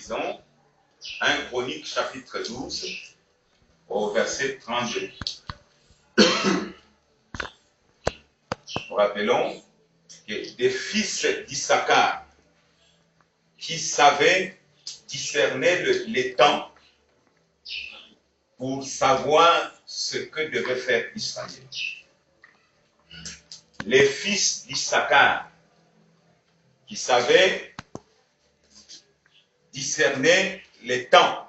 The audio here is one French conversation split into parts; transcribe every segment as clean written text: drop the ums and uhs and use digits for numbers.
lisons 1 Chronique chapitre 12 au verset 32. Nous rappelons que des fils d'Issachar qui savaient discerner les temps pour savoir ce que devait faire Israël. Les fils d'Issachar qui savaient discerner les temps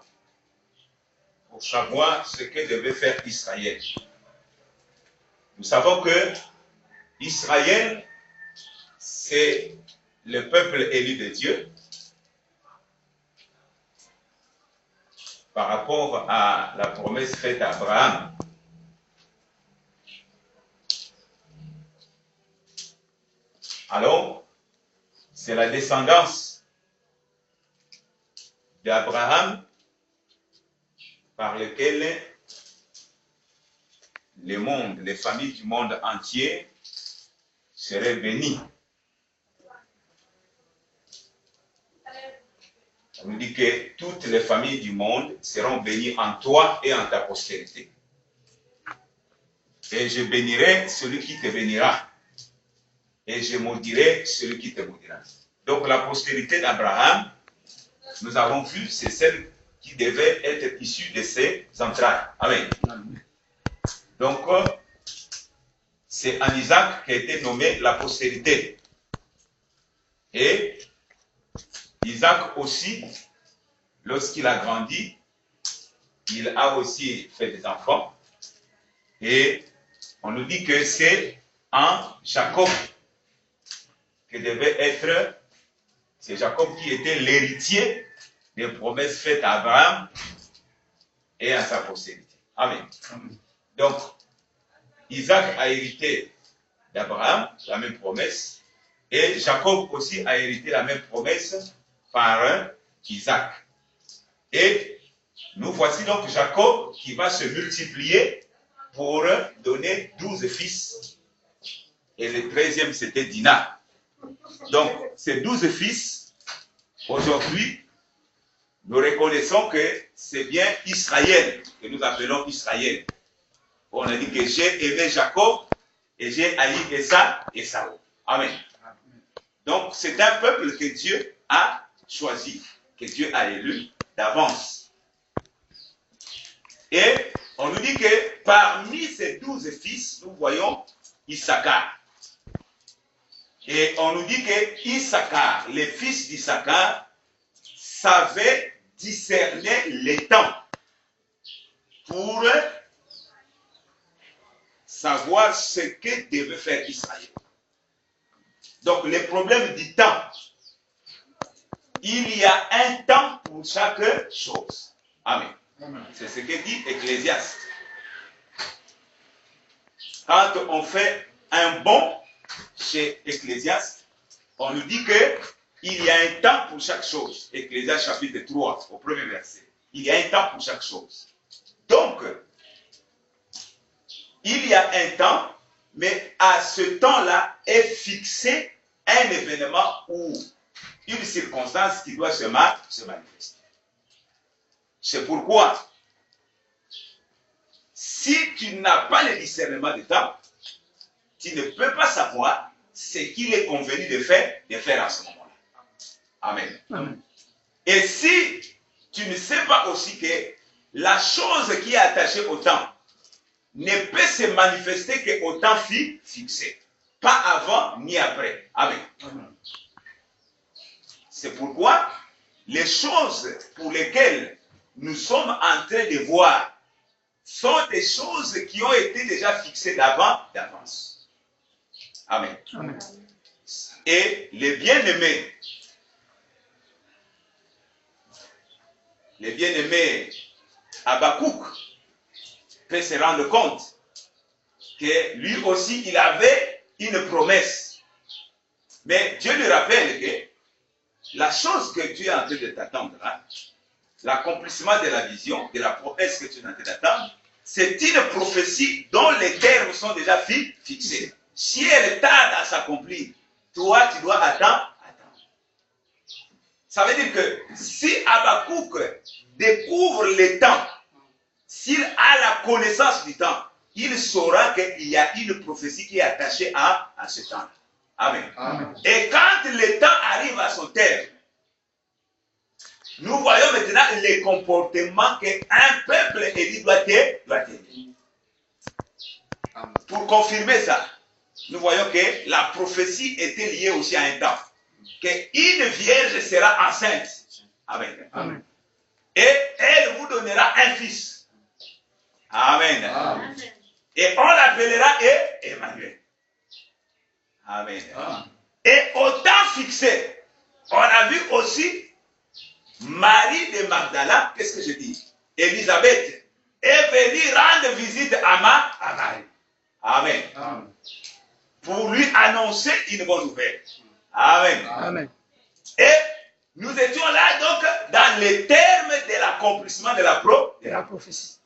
pour savoir ce que devait faire Israël. Nous savons que Israël, c'est le peuple élu de Dieu par rapport à la promesse faite à Abraham. Alors, c'est la descendance d'Abraham par laquelle le monde, les familles du monde entier seraient bénies. On nous dit que toutes les familles du monde seront bénies en toi et en ta postérité. Et je bénirai celui qui te bénira. Et je maudirai celui qui te maudira. Donc la postérité d'Abraham, nous avons vu, c'est celle qui devait être issue de ses entrailles. Amen. Donc, c'est en Isaac qu'a été nommé la postérité. Et Isaac aussi, lorsqu'il a grandi, il a aussi fait des enfants. Et on nous dit que c'est en Jacob que devait être, c'est Jacob qui était l'héritier des promesses faites à Abraham et à sa postérité. Amen. Donc, Isaac a hérité d'Abraham, la même promesse, et Jacob aussi a hérité la même promesse par Isaac. Et nous voici donc Jacob qui va se multiplier pour donner 12 fils. Et le 13e, c'était Dina. Donc, ces 12 fils, aujourd'hui, nous reconnaissons que c'est bien Israël, que nous appelons Israël. On a dit que j'ai aimé Jacob et j'ai haï Esaü. Amen. Donc, c'est un peuple que Dieu a choisi, que Dieu a élu d'avance. Et on nous dit que parmi ces 12 fils, nous voyons Issachar. Et on nous dit que Issachar, les fils d'Issachar, savaient discerner les temps pour savoir ce que devait faire Israël. Donc, le problème du temps, il y a un temps pour chaque chose. Amen. C'est ce que dit Ecclésiaste. Quand on fait un bond chez Ecclésiaste, on nous dit qu'il y a un temps pour chaque chose. Ecclésiaste chapitre 3, au premier verset. Il y a un temps pour chaque chose. Donc, il y a un temps, mais à ce temps-là est fixé un événement ou une circonstance qui doit se manifester. C'est pourquoi, si tu n'as pas le discernement de temps, tu ne peux pas savoir ce qu'il est convenu de faire à ce moment-là. Amen. Amen. Et si tu ne sais pas aussi que la chose qui est attachée au temps ne peut se manifester qu'au temps fixé, pas avant ni après. Amen. Amen. C'est pourquoi les choses pour lesquelles nous sommes en train de voir sont des choses qui ont été déjà fixées d'avance. Amen. Amen. Et les bien-aimés Habakkuk peut se rendre compte que lui aussi, il avait une promesse. Mais Dieu lui rappelle que la chose que tu es en train de t'attendre, l'accomplissement de la vision, de la promesse que tu es en train d'attendre, c'est une prophétie dont les termes sont déjà fixés. Si elle tarde à s'accomplir, toi, tu dois attendre. Ça veut dire que si Habakkuk découvre le temps, s'il a la connaissance du temps, il saura qu'il y a une prophétie qui est attachée à ce temps. Amen. Amen. Et quand le temps arrive à son terme, nous voyons maintenant les comportements qu'un peuple élu doit tenir. Pour confirmer ça, nous voyons que la prophétie était liée aussi à un temps. Qu'une vierge sera enceinte. Amen. Amen. Et elle vous donnera un fils. Amen. Amen. Et on l'appellera Emmanuel. Amen. Amen. Et au temps fixé, on a vu aussi Marie de Magdala, qu'est-ce que je dis? Élisabeth est venue rendre visite à Marie. Amen. Amen. Pour lui annoncer une bonne nouvelle. Amen. Amen. Et nous étions là donc dans les termes de l'accomplissement de la prophétie.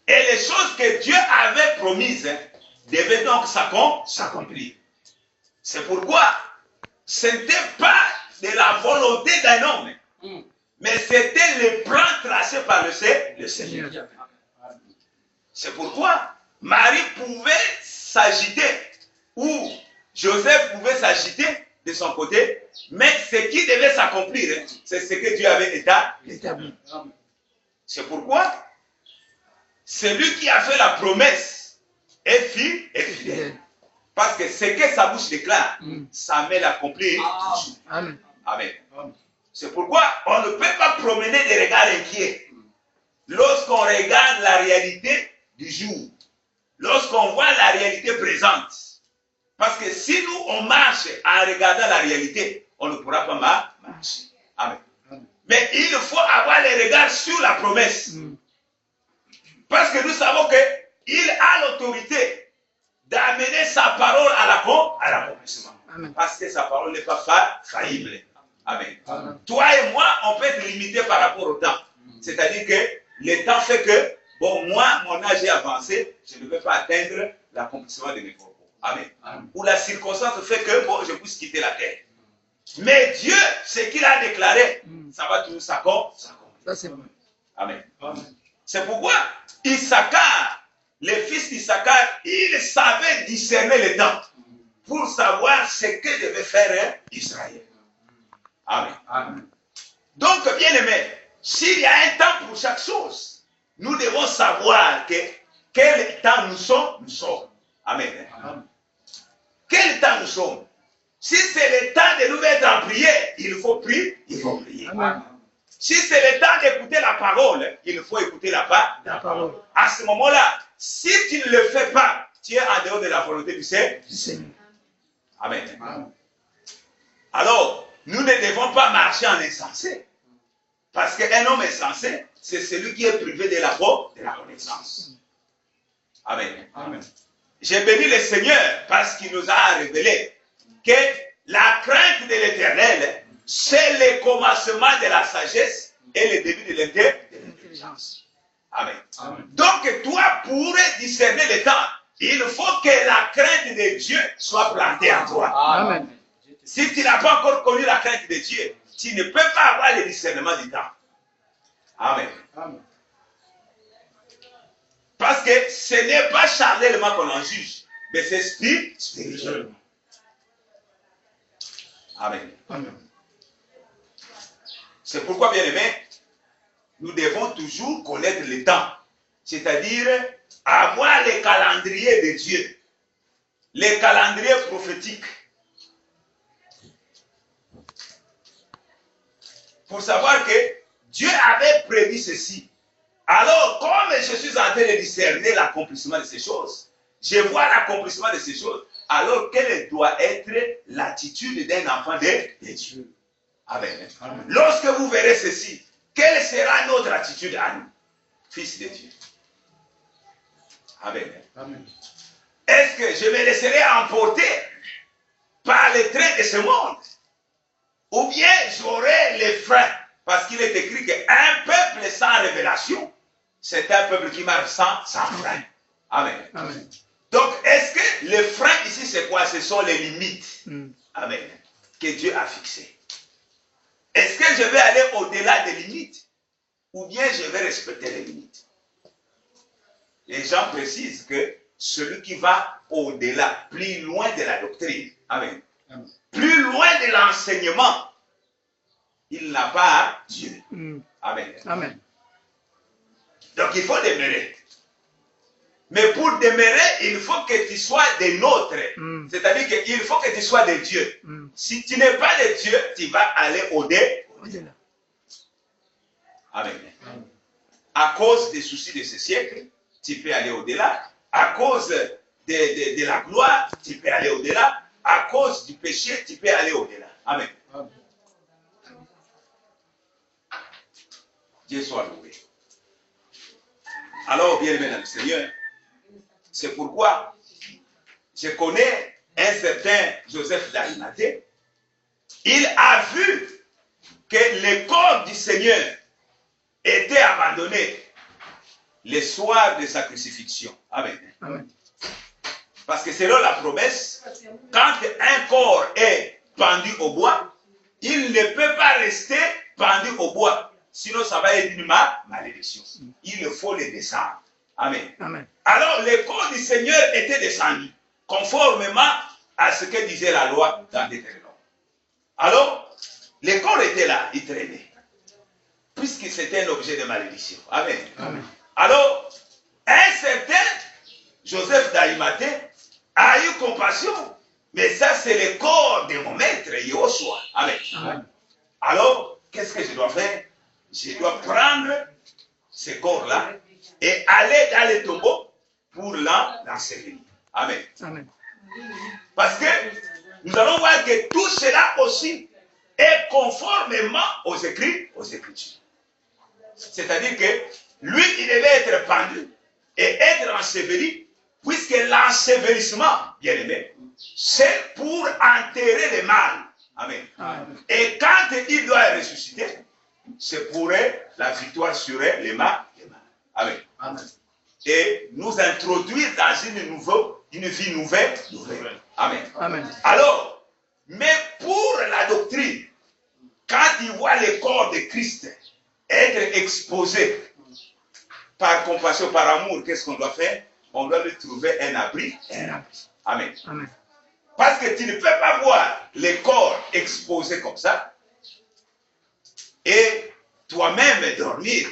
Et les choses que Dieu avait promises devaient donc s'accomplir. C'est pourquoi ce n'était pas de la volonté d'un homme, mais c'était le plan tracé par le Seigneur. C'est pourquoi Marie pouvait s'agiter, ou Joseph pouvait s'agiter de son côté, mais ce qui devait s'accomplir, c'est ce que Dieu avait établi. C'est pourquoi celui qui a fait la promesse est fidèle. Parce que ce que sa bouche déclare, ça met l'accomplir. Amen. Amen. C'est pourquoi on ne peut pas promener des regards inquiets lorsqu'on regarde la réalité du jour, lorsqu'on voit la réalité présente. Parce que si nous, on marche en regardant la réalité, on ne pourra pas marcher. Amen. Mais il faut avoir les regards sur la promesse. Parce que nous savons qu'il a l'autorité d'amener sa parole à l'accomplissement. Parce que sa parole n'est pas faillible. Amen. Amen. Toi et moi, on peut être limité par rapport au temps. C'est-à-dire que le temps fait que, bon, moi, mon âge est avancé, je ne peux pas atteindre l'accomplissement de mes propos. Amen. Amen. Ou la circonstance fait que, bon, je puisse quitter la terre. Mais Dieu, ce qu'il a déclaré, ça va toujours s'accomplir. Ça, c'est bon. Amen. Amen. C'est pourquoi Issachar, le fils d'Issachar, il savait discerner le temps pour savoir ce que devait faire Israël. Amen. Amen. Donc, bien aimé, s'il y a un temps pour chaque chose, nous devons savoir quel temps nous sommes. Amen. Amen. Quel temps nous sommes? Si c'est le temps de nous mettre en prière, il faut prier. Amen. Si c'est le temps d'écouter la parole, il faut écouter la parole. À ce moment-là, si tu ne le fais pas, tu es en dehors de la volonté du Seigneur. Amen. Amen. Alors, nous ne devons pas marcher en insensé. Parce qu'un homme insensé, c'est celui qui est privé de la connaissance. Amen. Amen. J'ai béni le Seigneur parce qu'il nous a révélé que la crainte de l'Éternel, c'est le commencement de la sagesse et le début de l'intelligence. Amen. Amen. Donc, toi, pour discerner le temps, il faut que la crainte de Dieu soit plantée en toi. Amen. Si tu n'as pas encore connu la crainte de Dieu, tu ne peux pas avoir le discernement du temps. Amen. Amen. Parce que ce n'est pas charnellement qu'on en juge, mais c'est spirituel. Amen. Amen. C'est pourquoi, bien aimé, nous devons toujours connaître le temps. C'est-à-dire avoir le calendrier de Dieu. Le calendrier prophétique. Pour savoir que Dieu avait prédit ceci. Alors, comme je suis en train de discerner l'accomplissement de ces choses, je vois l'accomplissement de ces choses, alors quelle doit être l'attitude d'un enfant de Dieu? Amen. Amen. Lorsque vous verrez ceci, quelle sera notre attitude à nous, fils de Dieu? Amen. Amen. Est-ce que je me laisserai emporter par les traits de ce monde? Ou bien j'aurai les freins? Parce qu'il est écrit qu'un peuple sans révélation, c'est un peuple qui marche sans frein. Amen. Amen. Donc, est-ce que les freins ici, c'est quoi? Ce sont les limites. Amen. que Dieu a fixées. Est-ce que je vais aller au-delà des limites ou bien je vais respecter les limites? Les gens précisent que celui qui va au-delà, plus loin de la doctrine, amen, Amen. plus loin de l'enseignement, il n'a pas Dieu. Amen. Amen. Donc il faut demeurer. Mais pour demeurer, il faut que tu sois des nôtres. C'est-à-dire qu'il faut que tu sois de Dieu. Si tu n'es pas de Dieu, tu vas aller au-delà. Amen. À cause des soucis de ce siècle, tu peux aller au-delà. À cause de la gloire, tu peux aller au-delà. À cause du péché, tu peux aller au-delà. Amen. Dieu soit loué. Alors, bien aimé dans le Seigneur, c'est pourquoi je connais un certain Joseph d'Arimathée. Il a vu que le corps du Seigneur était abandonné le soir de sa crucifixion. Amen. Amen. Parce que selon la promesse, quand un corps est pendu au bois, il ne peut pas rester pendu au bois. Sinon, ça va être une malédiction. Il faut le descendre. Amen. Amen. Alors, le corps du Seigneur était descendu, conformément à ce que disait la loi dans Deutéronome. Alors, le corps était là, il traînait, puisque c'était un objet de malédiction. Amen. Amen. Alors, un certain Joseph d'Arimathée a eu compassion, mais ça, c'est le corps de mon maître, Yehoshua. Amen. Amen. Alors, qu'est-ce que je dois faire? Je dois prendre ce corps-là et aller dans les tombeaux pour l'ensevelir. Amen. Amen. Parce que nous allons voir que tout cela aussi est conformément aux Écritures. C'est-à-dire que lui, il devait être pendu et être enseveli, puisque l'ensevelissement, bien aimé, c'est pour enterrer le mal. Amen. Amen. Et quand il doit ressusciter, c'est pour la victoire sur les mal. Amen. Amen. Et nous introduire dans une vie nouvelle. Amen. Amen. Alors, mais pour la doctrine, quand il voit le corps de Christ être exposé par compassion, par amour, qu'est-ce qu'on doit faire? On doit lui trouver un abri. Amen. Amen. Parce que tu ne peux pas voir le corps exposé comme ça et toi-même dormir.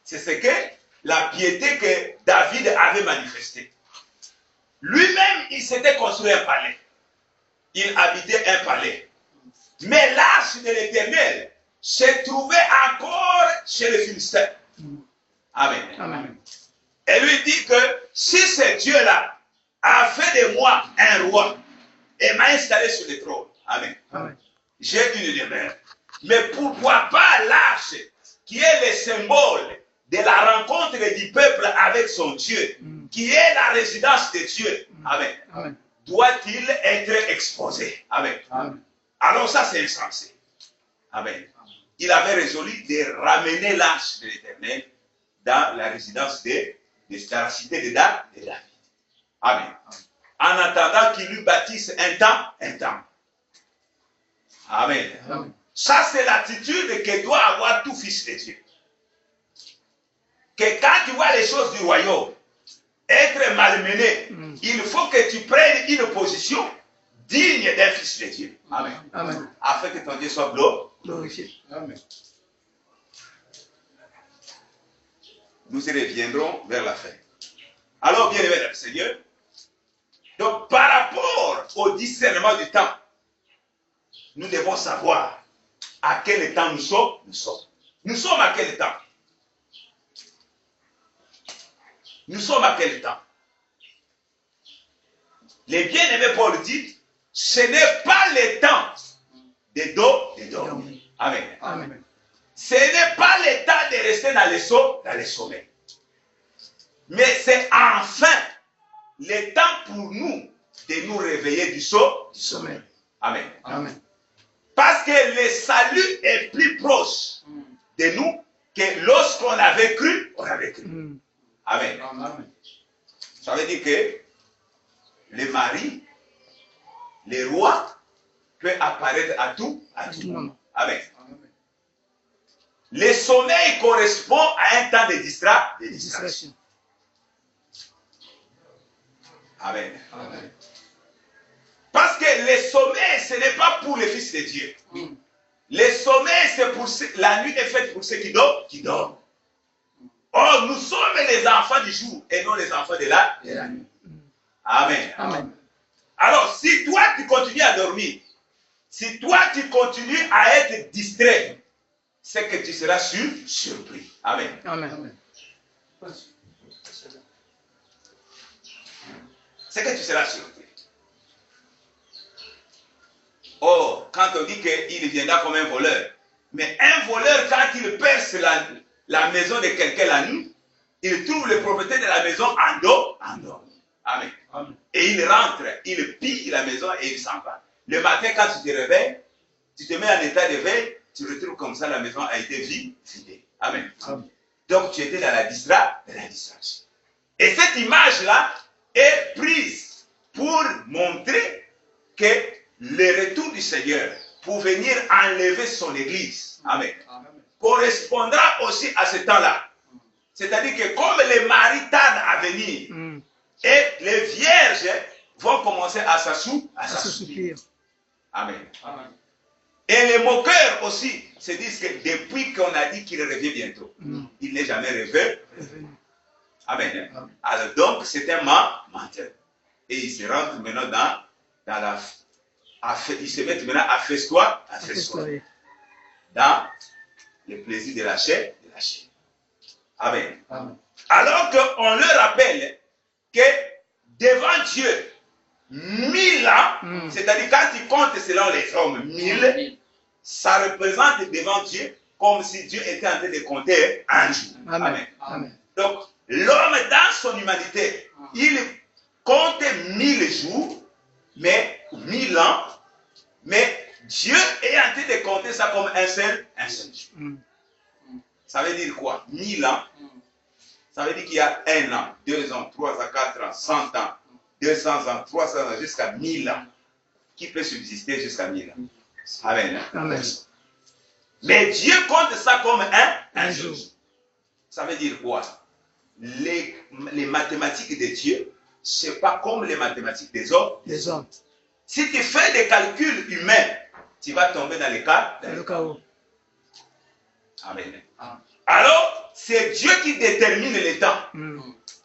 C'est ce que la piété que David avait manifestée. Lui-même, il s'était construit un palais. Il habitait un palais. Mais l'arche de l'Éternel se trouvait encore chez les Philistins. Amen. Amen. Et lui dit que si ce Dieu-là a fait de moi un roi et m'a installé sur le trône, amen, Amen. j'ai une demeure. Mais pourquoi pas l'arche qui est le symbole de la rencontre du peuple avec son Dieu, qui est la résidence de Dieu, amen, Amen. doit-il être exposé? Amen. Amen. Alors ça, c'est insensé. Amen. Il avait résolu de ramener l'arche de l'Éternel dans la résidence de la cité de David. Amen. En attendant qu'il lui bâtisse un temple. Amen. Amen. Ça, c'est l'attitude que doit avoir tout fils de Dieu. Que quand tu vois les choses du royaume être malmenées, il faut que tu prennes une position digne d'un fils de Dieu. Amen. Amen. Afin que ton Dieu soit Glorifié. Amen. Nous y reviendrons vers la fin. Alors, bien aimé dans le Seigneur, donc par rapport au discernement du temps, nous devons savoir à quel temps nous sommes. Nous sommes à quel temps? Nous sommes à quel temps? Les bien-aimés Paul dit, ce n'est pas le temps de dormir. Amen. Amen. Ce n'est pas le temps de rester dans le sommeil. Mais c'est enfin le temps pour nous de nous réveiller du sommeil. Amen. Amen. Parce que le salut est plus proche de nous que lorsqu'on avait cru, Amen. Amen. Ça veut dire que les maris, les rois, peut apparaître à tout moment. Amen. Amen. Le sommeil correspond à un temps de distraction. Amen. Amen. Parce que le sommeil, ce n'est pas pour les fils de Dieu. Le sommeil, c'est pour la nuit est faite pour ceux qui dorment. Or, nous sommes les enfants du jour et non les enfants de la nuit. Amen. Amen. Alors, si toi, tu continues à dormir, si toi, tu continues à être distrait, c'est que tu seras surpris. Amen. Amen. C'est que tu seras surpris. Or, quand on dit qu'il viendra comme un voleur, mais un voleur, quand il perce la maison de quelqu'un la nuit, il trouve le propriétaire de la maison endormi. Amen. Amen. Et il rentre, il pille la maison et il s'en va. Le matin, quand tu te réveilles, tu te mets en état de veille, tu retrouves comme ça, la maison a été vidée. Amen. Amen. Donc, tu étais dans la distraction. Et cette image-là est prise pour montrer que le retour du Seigneur pour venir enlever son église, amen, correspondra aussi à ce temps-là. C'est-à-dire que comme les maris tardent à venir et les vierges vont commencer à s'assoupir. Amen. Amen. Et les moqueurs aussi se disent que depuis qu'on a dit qu'il revient bientôt, il n'est jamais revenu. Amen. Alors donc c'est un menteur. Et il se rentre maintenant dans la... Ils se mettent maintenant à festoyer dans le plaisir de la chair. Amen. Amen. Alors qu'on leur rappelle que devant Dieu, 1000 ans, c'est-à-dire quand ils comptent selon les hommes, 1000, ça représente devant Dieu comme si Dieu était en train de compter un jour. Amen. Amen. Donc, l'homme dans son humanité, il compte 1000 jours, mais 1000 ans, mais Dieu est en train de compter ça comme un seul jour. Ça veut dire quoi? 1000 ans. Ça veut dire qu'il y a 1 an, 2 ans, 3 ans, 4 ans, 100 ans, 200 ans, 300 ans, jusqu'à 1000 ans. Qui peut subsister jusqu'à 1000 ans? Amen. Amen. Mais Dieu compte ça comme un jour. Ça veut dire quoi? Les mathématiques de Dieu, ce n'est pas comme les mathématiques des hommes. Si tu fais des calculs humains, tu vas tomber dans le chaos. Amen. Alors, c'est Dieu qui détermine le temps.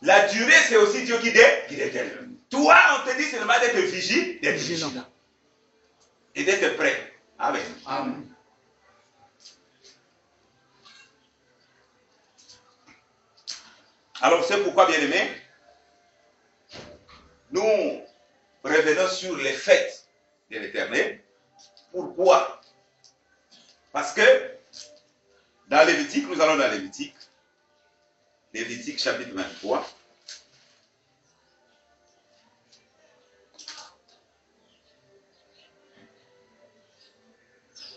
La durée, c'est aussi Dieu qui détermine. Toi, on te dit seulement d'être vigilant et d'être prêt. Amen. Amen. Alors, c'est pourquoi, bien aimé, nous revenons sur les fêtes de l'Éternel. Pourquoi? Parce que dans Lévitique, nous allons dans Lévitique chapitre 23.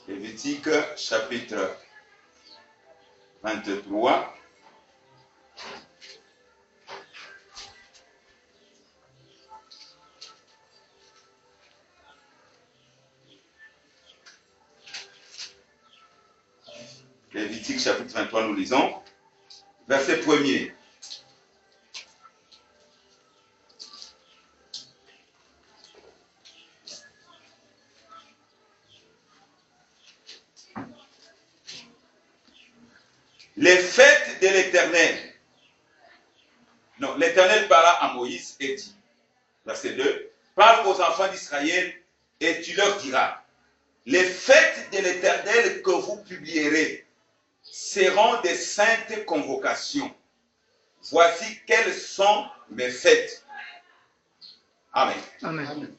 Lévitique chapitre 23. Lévitique chapitre 23, nous lisons, verset 1er. Les fêtes de l'Éternel. Non, l'Éternel parla à Moïse et dit, verset 2, parle aux enfants d'Israël et tu leur diras, les fêtes de l'Éternel que vous publierez seront des saintes convocations. Voici quelles sont mes fêtes. Amen. Amen.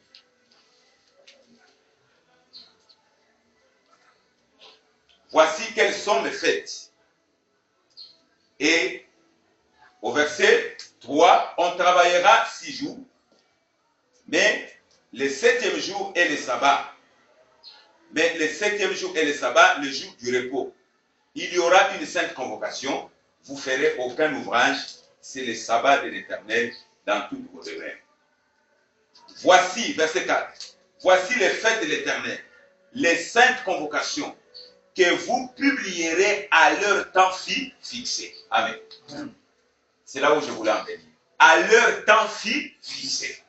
Voici quelles sont mes fêtes. Et au verset 3, on travaillera 6 jours, mais le 7e jour est le sabbat. Mais le 7e jour est le sabbat, le jour du repos. Il y aura une sainte convocation. Vous ferez aucun ouvrage. C'est le sabbat de l'Éternel dans toutes vos demeures. Voici, verset 4. Voici les fêtes de l'Éternel. les saintes convocations que vous publierez à leur temps fixé. Amen. C'est là où je voulais en venir. À leur temps fixé.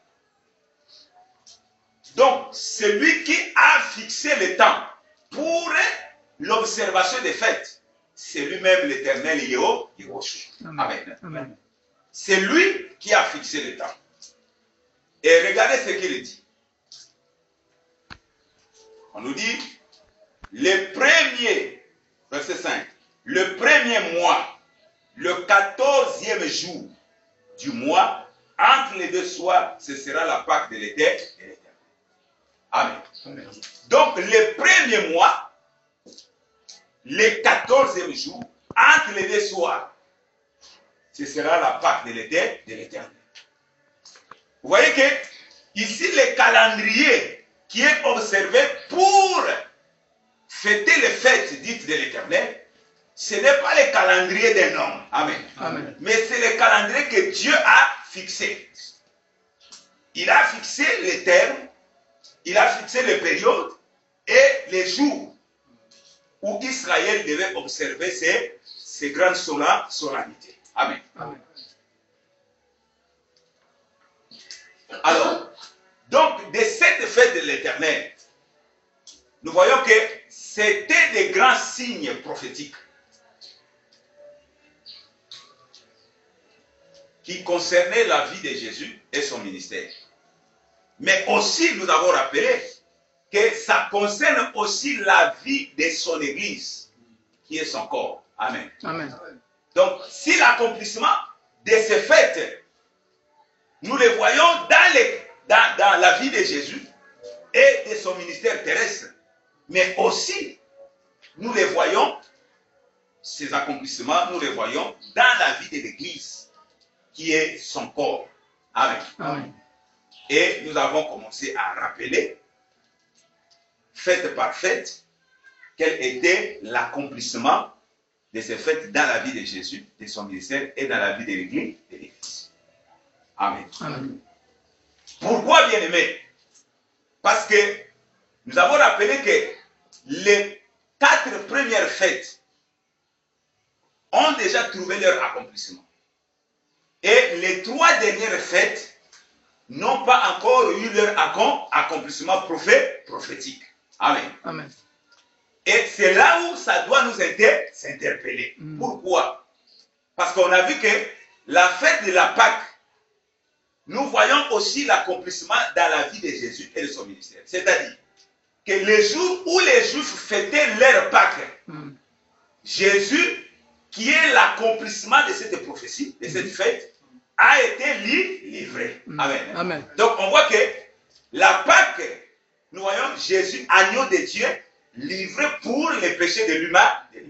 Donc, celui qui a fixé le temps pour l'observation des fêtes, c'est lui-même l'Éternel Yahushua. Amen. Amen. C'est lui qui a fixé le temps. Et regardez ce qu'il dit. On nous dit, le premier, verset 5, le premier mois, le 14e jour du mois, entre les deux soirs, ce sera la Pâque de l'Éternel. Amen. Amen. Donc, le premier mois, le 14e jour, entre les deux soirs, ce sera la Pâque de l'Éternel. Vous voyez que ici, le calendrier qui est observé pour fêter les fêtes dites de l'Éternel, ce n'est pas le calendrier d'un homme. Amen. Amen. Mais c'est le calendrier que Dieu a fixé. Il a fixé les termes, il a fixé les périodes et les jours où Israël devait observer ces grandes solennités. Amen. Amen. Alors, donc, de cette fête de l'Éternel, nous voyons que c'était des grands signes prophétiques qui concernaient la vie de Jésus et son ministère. Mais aussi, nous avons rappelé que ça concerne aussi la vie de son Église, qui est son corps. Amen. Amen. Donc, si l'accomplissement de ces fêtes, nous les voyons dans la vie de Jésus et de son ministère terrestre, mais aussi, nous les voyons, ces accomplissements, nous les voyons dans la vie de l'Église, qui est son corps. Amen. Amen. Et nous avons commencé à rappeler, fête par fête, quel était l'accomplissement de ces fêtes dans la vie de Jésus, de son ministère et dans la vie de l'Église. Amen. Amen. Pourquoi, bien-aimés? Parce que nous avons rappelé que les 4 premières fêtes ont déjà trouvé leur accomplissement. Et les 3 dernières fêtes n'ont pas encore eu leur accomplissement prophétique. Amen. Amen. Et c'est là où ça doit nous s'interpeller. Pourquoi? Parce qu'on a vu que la fête de la Pâque, nous voyons aussi l'accomplissement dans la vie de Jésus et de son ministère. C'est-à-dire que le jour où les Juifs fêtaient leur Pâque, Jésus, qui est l'accomplissement de cette prophétie, de cette fête, a été livré. Amen. Amen. Donc on voit que la Pâque, nous voyons Jésus, agneau de Dieu, livré pour les péchés de l'humanité.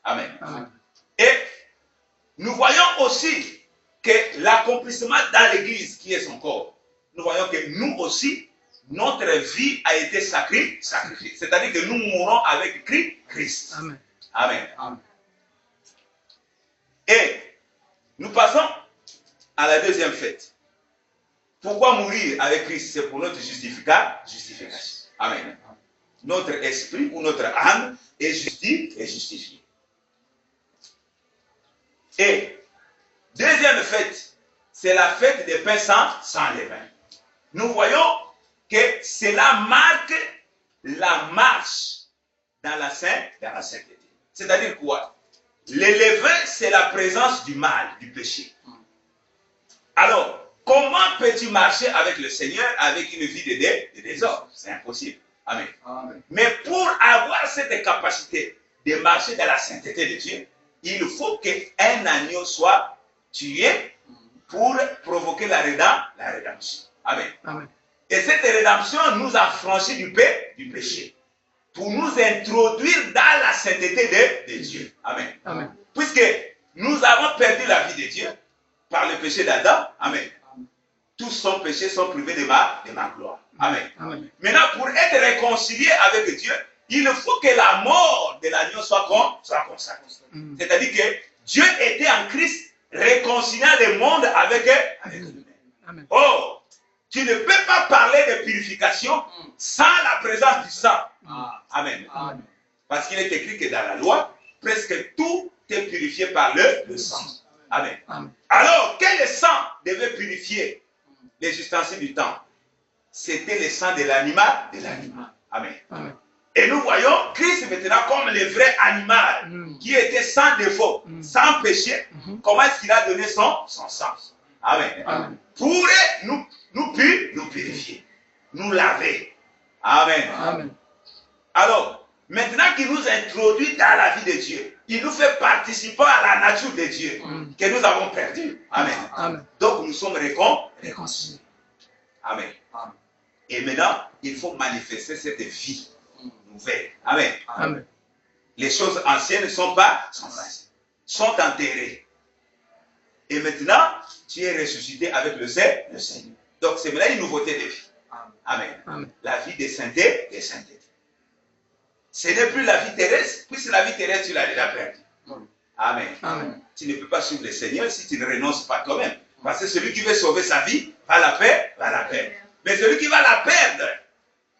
Amen. Amen. Et nous voyons aussi que l'accomplissement dans l'Église, qui est son corps, nous voyons que nous aussi, notre vie a été sacrifiée. C'est-à-dire que nous mourons avec Christ. Amen. Amen. Amen. Et nous passons à la deuxième fête. Pourquoi mourir avec Christ? C'est pour notre justification. Amen. Notre esprit ou notre âme est justifié. Et deuxième fête, c'est la fête des pains sans levain. Nous voyons que cela marque la marche dans la sainteté. C'est-à-dire quoi? Le levain, c'est la présence du mal, du péché. Alors, comment peux-tu marcher avec le Seigneur avec une vie de désordre? C'est impossible. Amen. Amen. Mais pour avoir cette capacité de marcher dans la sainteté de Dieu, il faut qu'un agneau soit tué pour provoquer la rédemption. Amen. Amen. Et cette rédemption nous a franchi du péché pour nous introduire dans la sainteté de Dieu. Amen. Amen. Puisque nous avons perdu la vie de Dieu par le péché d'Adam. Amen. Tous son péché sont privés de ma gloire. Amen. Amen. Maintenant, pour être réconcilié avec Dieu, il faut que la mort de l'agneau soit consacrée. C'est-à-dire que Dieu était en Christ réconciliant le monde avec lui-même. Amen. Oh, Tu ne peux pas parler de purification sans la présence du sang. Amen. Amen. Parce qu'il est écrit que dans la loi, presque tout est purifié par le sang. Amen. Amen. Alors, quel sang devait purifier les ustensiles du temple? C'était le sang de l'animal. Amen. Amen. Et nous voyons Christ maintenant comme le vrai animal qui était sans défaut, sans péché. Comment est-ce qu'il a donné son sang? Amen. Amen. Pour nous purifier, nous laver. Amen. Amen. Alors, maintenant qu'il nous introduit dans la vie de Dieu, il nous fait participer à la nature de Dieu que nous avons perdue. Amen. Amen. Donc nous sommes Réconciliés. Amen. Amen. Et maintenant, il faut manifester cette vie nouvelle. Amen. Amen. Les choses anciennes ne sont pas sont enterrées. Et maintenant, tu es ressuscité avec le Seigneur. Donc c'est maintenant une nouveauté de vie. Amen. Amen. La vie des saintetés, Ce n'est plus la vie terrestre, puisque la vie terrestre, tu l'as déjà perdue. Amen. Amen. Tu ne peux pas suivre le Seigneur si tu ne renonces pas toi-même. Parce que celui qui veut sauver sa vie va la perdre. Mais celui qui va la perdre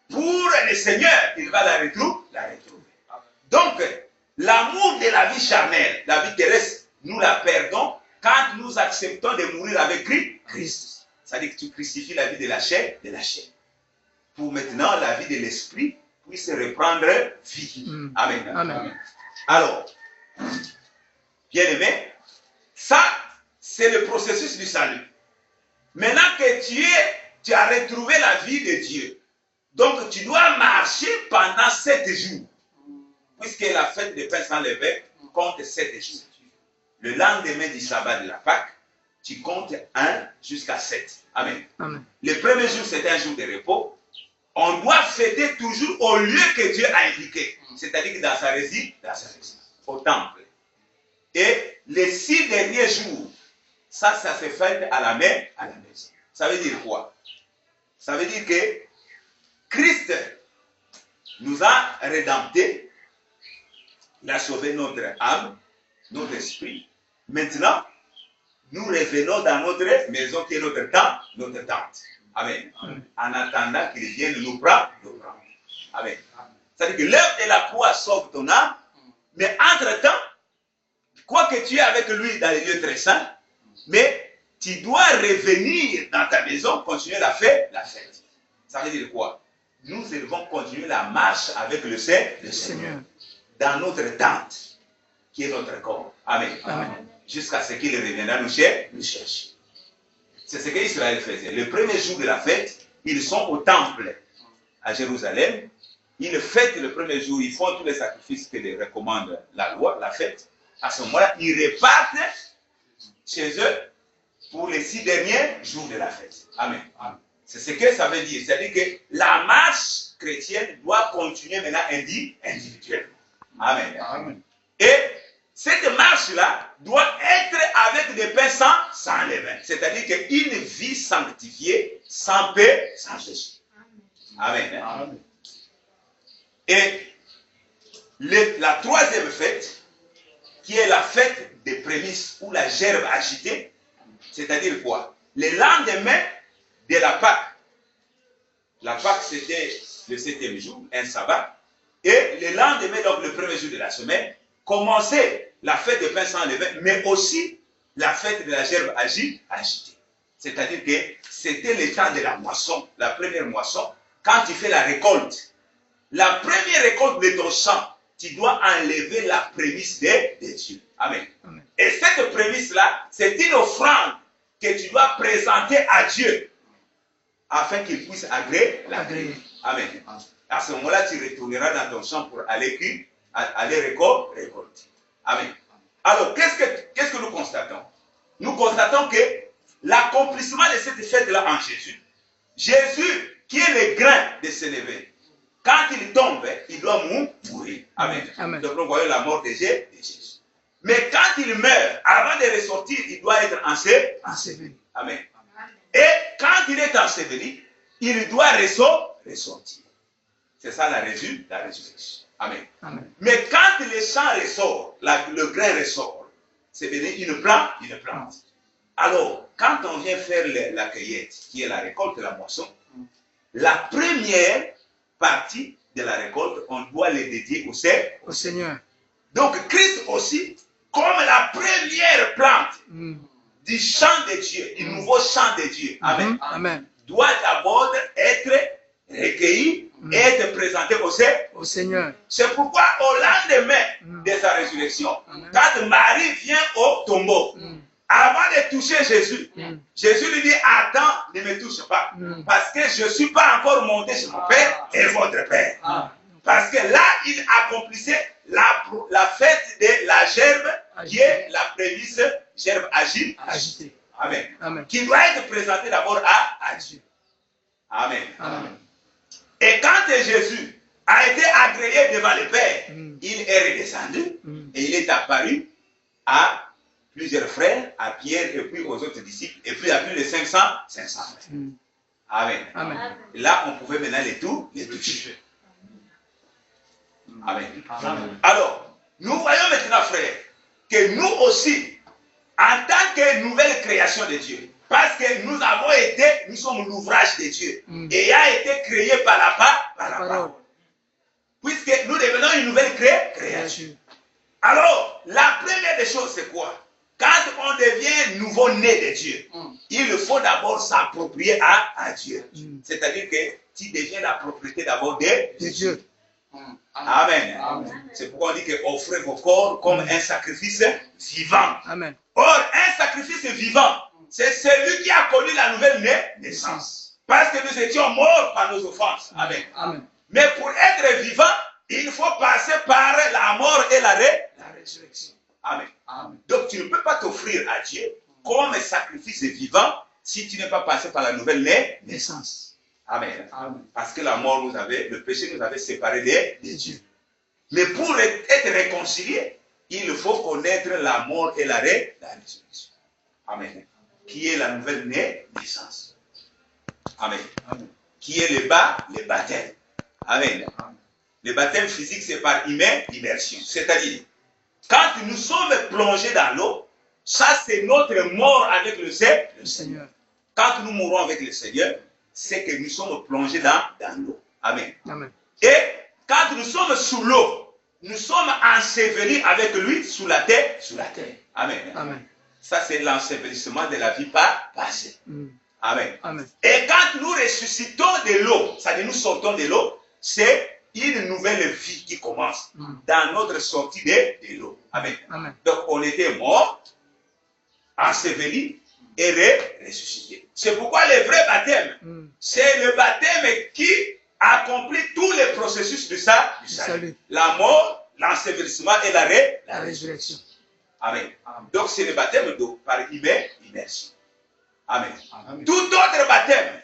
pour le Seigneur, il va la retrouver. Donc, l'amour de la vie charnelle, la vie terrestre, nous la perdons quand nous acceptons de mourir avec Christ. C'est-à-dire que tu crucifies la vie de la chair, pour maintenant la vie de l'esprit puisse reprendre vie. Amen. Amen. Alors, bien aimé, ça, c'est le processus du salut. Maintenant que tu as retrouvé la vie de Dieu, donc tu dois marcher pendant 7 jours. Puisque la fête des pains sans levain compte 7 jours. Le lendemain du sabbat de la Pâque, tu comptes 1 jusqu'à 7. Amen. Amen. Le premier jour, c'est un jour de repos. On doit fêter toujours au lieu que Dieu a indiqué. C'est-à-dire que dans sa résidence, au temple. Et les 6 derniers jours, ça se fête à la maison. Ça veut dire quoi? Ça veut dire que Christ nous a rédemptés. Il a sauvé notre âme, notre esprit. Maintenant, nous revenons dans notre maison qui est notre tente. Amen. En attendant qu'il vienne nous prendre. Amen. C'est-à-dire que l'œuvre de la croix sauve ton âme, mais entre-temps, quoi que tu es avec lui dans les lieux très saints, mais tu dois revenir dans ta maison, continuer la fête. Ça veut dire quoi? Nous devons continuer la marche avec le Seigneur dans notre tente, qui est notre corps. Amen. Amen. Jusqu'à ce qu'il reviendra nous chercher. C'est ce qu'Israël faisait. Le premier jour de la fête, ils sont au temple à Jérusalem. Ils fêtent le premier jour, ils font tous les sacrifices que les recommande la loi, la fête. À ce moment-là, ils repartent chez eux pour les 6 derniers jours de la fête. Amen. C'est ce que ça veut dire. C'est-à-dire que la marche chrétienne doit continuer maintenant individuellement. Amen. Amen. Et cette marche-là doit être avec des pains sans levain. C'est-à-dire qu'une vie sanctifiée, sans paix, sans péché. Amen. Amen. Et la troisième fête, qui est la fête des prémices ou la gerbe agitée, c'est-à-dire quoi? Le lendemain de la Pâque, c'était le 7e jour, un sabbat, et le lendemain, donc le premier jour de la semaine, commençait la fête de pain sans levain, mais aussi la fête de la gerbe agitée. C'est-à-dire que c'était le temps de la moisson, la première moisson, quand tu fais la récolte. La première récolte de ton champ, tu dois enlever la prémisse de Dieu. Amen. Amen. Et cette prémisse-là, c'est une offrande que tu dois présenter à Dieu afin qu'il puisse agréer. Amen. À ce moment-là, tu retourneras dans ton champ pour aller récolter. Amen. Alors, qu'est-ce que nous constatons? Nous constatons que l'accomplissement de cette fête-là en Jésus, qui est le grain de s'élever, quand il tombe, il doit mourir. Amen. Amen. Donc, nous voyons la mort de Jésus. Mais quand il meurt, avant de ressortir, il doit être enseveli. Amen. Et quand il est enseveli, il doit ressortir. C'est ça la résurrection. Amen. Amen. Mais quand le champ ressort, le grain ressort, c'est une plante. Alors, quand on vient faire la cueillette, qui est la récolte de la moisson, la première partie de la récolte, on doit les dédier au Seigneur. Donc, Christ aussi, comme la première plante du champ de Dieu, du nouveau champ de Dieu, Amen, Amen. doit d'abord être recueilli et être présenté au Seigneur. C'est pourquoi au lendemain de sa résurrection, quand Marie vient au tombeau, avant de toucher Jésus, Jésus lui dit, attends, ne me touche pas, parce que je ne suis pas encore monté chez mon Père et votre Père. Parce que là, il accomplissait la fête de la gerbe, qui est la prémisse gerbe agitée. Amen. Amen. Qui doit être présentée d'abord à Dieu. Amen. Amen. Et quand Jésus a été agréé devant le Père, il est redescendu et il est apparu à plusieurs frères, à Pierre et puis aux autres disciples, et puis à plus de 500 frères. Amen. Amen. Là, on pouvait maintenant les toucher. Amen. Alors, nous voyons maintenant, frères, que nous aussi, en tant que nouvelle création de Dieu, parce que nous sommes l'ouvrage de Dieu, ayant été créé par la parole. Puisque nous devenons une nouvelle création. Alors, la première des choses, c'est quoi? Quand on devient nouveau-né de Dieu, il faut d'abord s'approprier à Dieu. C'est-à-dire que tu deviens la propriété d'abord de Dieu. Amen. C'est pourquoi on dit que offrez vos corps comme un sacrifice vivant. Amen. Or, un sacrifice vivant, c'est celui qui a connu la nouvelle naissance. Parce que nous étions morts par nos offenses. Amen. Amen. Mais pour être vivant, il faut passer par la mort et la résurrection. Amen. Donc, tu ne peux pas t'offrir à Dieu comme un sacrifice vivant si tu n'es pas passé par la nouvelle naissance. Amen. Parce que la mort le péché nous avait séparés de Dieu. Mais pour être réconcilié, il faut connaître la mort et la résurrection. Amen. Qui est la nouvelle naissance. Amen. Qui est le baptême. Amen. Le baptême physique, c'est par immersion. C'est-à-dire, quand nous sommes plongés dans l'eau, ça c'est notre mort avec le Seigneur. Quand nous mourons avec le Seigneur, c'est que nous sommes plongés dans l'eau. Amen. Amen. Et quand nous sommes sous l'eau, nous sommes ensevelis avec lui sous la terre. Amen. Amen. Ça, c'est l'ensevelissement de la vie passée. Amen. Amen. Et quand nous ressuscitons de l'eau, c'est-à-dire nous sortons de l'eau, c'est une nouvelle vie qui commence dans notre sortie de l'eau. Amen. Amen. Donc, on était morts, ensevelis et ressuscités. C'est pourquoi le vrai baptême, c'est le baptême qui accomplit tous les processus du salut. La mort, l'ensevelissement et la résurrection. Amen. Donc, c'est le baptême par immersion. Amen. Tout autre baptême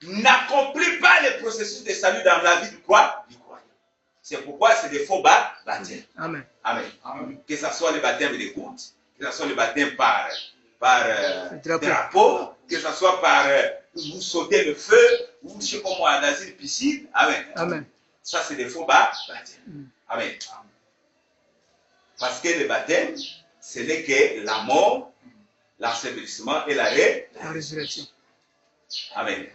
n'accomplit pas le processus de salut dans la vie du croyant. C'est pourquoi c'est des faux baptêmes. Amen. Amen. Que ce soit le baptême de goutte, que ce soit le baptême par drapeau, que ce soit par vous sauter le feu, ou je sais pas moi, dans une piscine. Amen. Amen. Ça, c'est des faux baptêmes. Amen. Parce que le baptême, ce n'est que la mort, l'ensevelissement et la résurrection. Amen.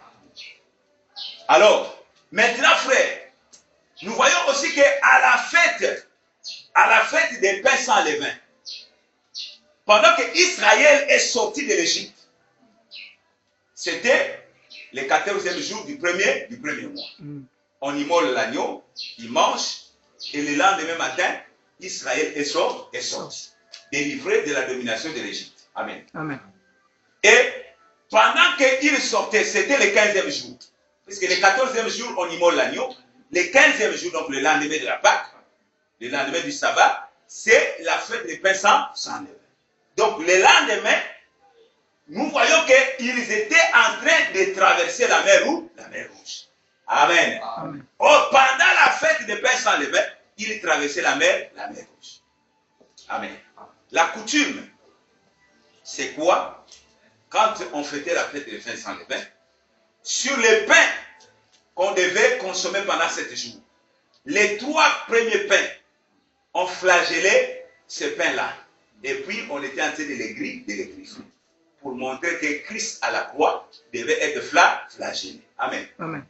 Alors, maintenant, frère, nous voyons aussi qu'à la fête des pains sans levain, pendant que Israël est sorti de l'Égypte, c'était le 14e jour du premier mois. On immole l'agneau, il mange, et le lendemain matin, Israël est sorti, délivré de la domination de l'Égypte. Amen. Amen. Et pendant qu'il sortait, c'était le 15e jour. Puisque le 14e jour, on immole l'agneau. Le 15e jour, donc le lendemain de la Pâque, le lendemain du sabbat, c'est la fête des pains sans levain. Donc le lendemain, nous voyons qu'ils étaient en train de traverser la mer Rouge. Amen. Amen. Or, pendant la fête des pains sans levain, ils traversaient la mer Rouge. Amen. La coutume, c'est quoi? Quand on fêtait la fête des pains sans levain, sur les pains qu'on devait consommer pendant 7 jours, les 3 premiers pains, on flagellait ces pains-là. Et puis, on était en train de les griffer. pour montrer que Christ à la croix devait être flagellé. Amen. Amen.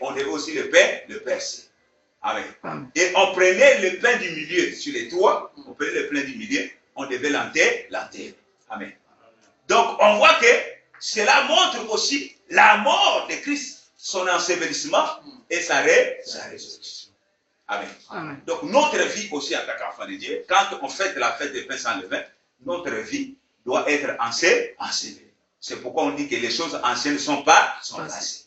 On devait aussi le percer. Amen. Amen. Et on prenait le pain du milieu sur les toits, on prenait le pain du milieu, on devait l'enterrer. Amen. Donc on voit que cela montre aussi la mort de Christ, son ensevelissement et sa résurrection. Amen. Amen. Donc notre vie aussi en tant qu'enfant de Dieu, quand on fête la fête des pains sans levain, notre vie doit être ensevelie. C'est pourquoi on dit que les choses anciennes sont passées.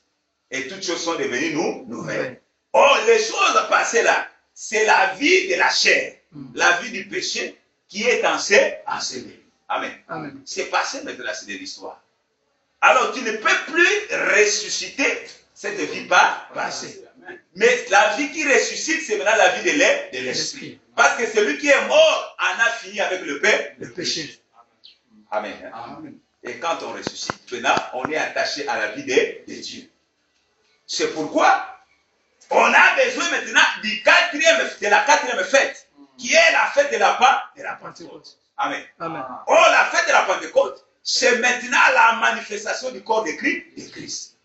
Et toutes choses sont devenues nouvelles. Or, les choses passées là, c'est la vie de la chair, la vie du péché qui est ensevelie. Amen. Amen. C'est passé maintenant, c'est de l'histoire. Alors, tu ne peux plus ressusciter cette vie passée. Mais la vie qui ressuscite, c'est maintenant la vie de l'esprit. Parce que celui qui est mort en a fini avec le péché. Amen. Amen. Et quand on ressuscite, maintenant, on est attaché à la vie de Dieu. C'est pourquoi on a besoin maintenant de la quatrième fête, qui est la fête de la Pentecôte. Amen. Amen. Or, la fête de la Pentecôte, c'est maintenant la manifestation du corps de Christ,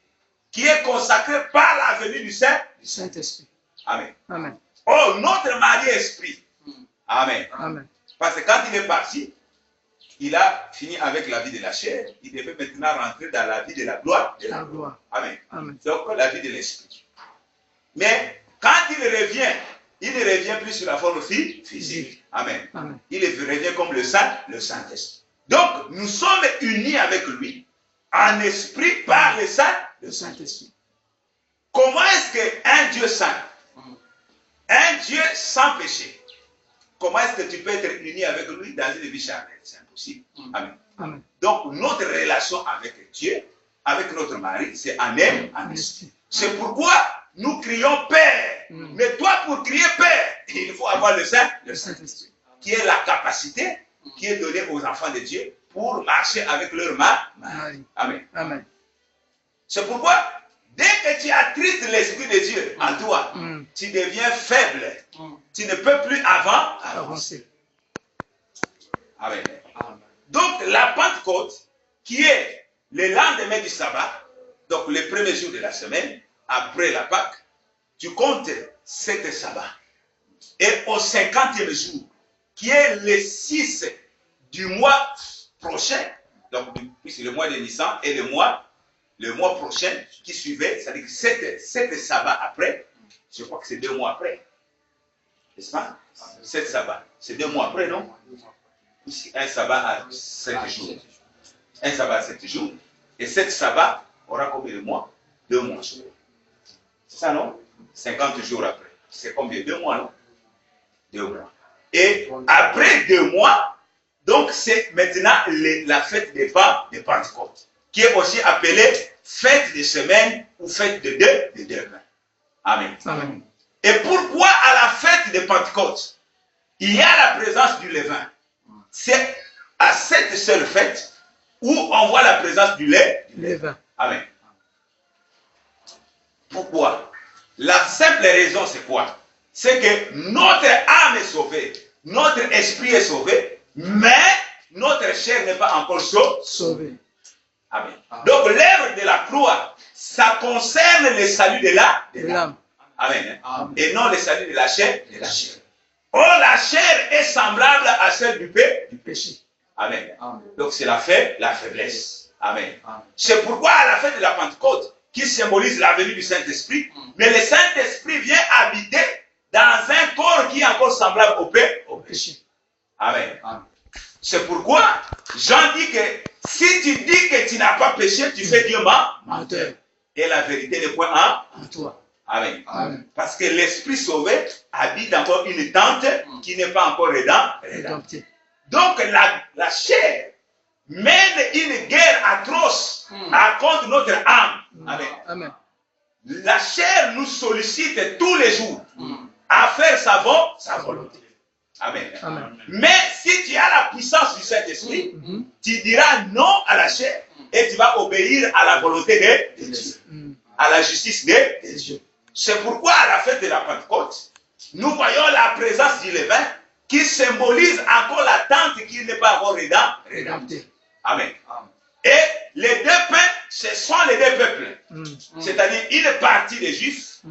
qui est consacré par la venue du Saint-Esprit. Amen. Amen. Or, notre Marie-Esprit. Amen. Amen. Parce que quand il est parti, il a fini avec la vie de la chair. Il devait maintenant rentrer dans la vie de la gloire. Amen. Amen. Donc, la vie de l'esprit. Mais quand il revient, il ne revient plus sur la forme physique. Amen. Amen. Il revient comme le Saint-Esprit. Donc, nous sommes unis avec lui en esprit par le Saint-Esprit. Comment est-ce qu'un Dieu saint, un Dieu sans péché, comment est-ce que tu peux être uni avec lui dans une vie charnelle? C'est impossible. Amen. Amen. Donc, notre relation avec Dieu, avec notre mari, c'est en esprit. C'est pourquoi nous crions Père. Mais toi, pour crier Père, il faut avoir le Saint-Esprit, qui est la capacité qui est donnée aux enfants de Dieu pour marcher avec leur mari. Amen. Amen. C'est pourquoi, dès que tu attristes l'Esprit de Dieu en toi, tu deviens faible. Tu ne peux plus avancer. Amen. Donc, la Pentecôte, qui est le lendemain du sabbat, donc le premier jour de la semaine, après la Pâque, tu comptes 7 sabbats. Et au 50e jour, qui est le 6 du mois prochain, donc c'est le mois de Nissan, et le mois prochain qui suivait, c'est-à-dire que 7 sabbats après, je crois que c'est 2 mois après, n'est-ce pas? 7 sabbats, c'est 2 mois après, non? Un sabbat à 7 jours. Un sabbat à 7 jours. Et 7 sabbats aura combien de mois? 2 mois. C'est ça, non? 50 jours après. C'est combien? 2 mois, non? 2 mois. Et après 2 mois, donc c'est maintenant la fête des Pentecôte, qui est aussi appelée fête de semaine ou fête de deux mains. Amen. Amen. Et pourquoi à la fête de Pentecôte, il y a la présence du levain? C'est à cette seule fête où on voit la présence du levain. Amen. Pourquoi? La simple raison, c'est quoi? C'est que notre âme est sauvée, notre esprit est sauvé, mais notre chair n'est pas encore sauvée. Amen. Donc l'œuvre de la croix, ça concerne le salut de l'âme. Amen. Et non le salut de la chair. Or la chair est semblable à celle du péché. Amen. Donc c'est la faiblesse. Amen. C'est pourquoi à la fête de la Pentecôte, qui symbolise la venue du Saint-Esprit, mais le Saint-Esprit vient habiter dans un corps qui est encore semblable au péché. Amen. C'est pourquoi Jean dit que si tu dis que tu n'as pas péché, tu fais Dieu menteur. Et la vérité n'est point en toi. Amen. Parce que l'Esprit sauvé habite encore une tente qui n'est pas encore rédemptée. Donc la chair mène une guerre atroce contre notre âme. Amen. La chair nous sollicite tous les jours à faire sa volonté. Amen. Mais si tu as la puissance du Saint-Esprit, tu diras non à la chair et tu vas obéir à la volonté de Dieu, à la justice de Dieu. C'est pourquoi à la fête de la Pentecôte, nous voyons la présence du levain qui symbolise encore la tente qui n'est pas encore rédemptée. Amen. Et les deux pains, ce sont les deux peuples. C'est-à-dire une partie des Juifs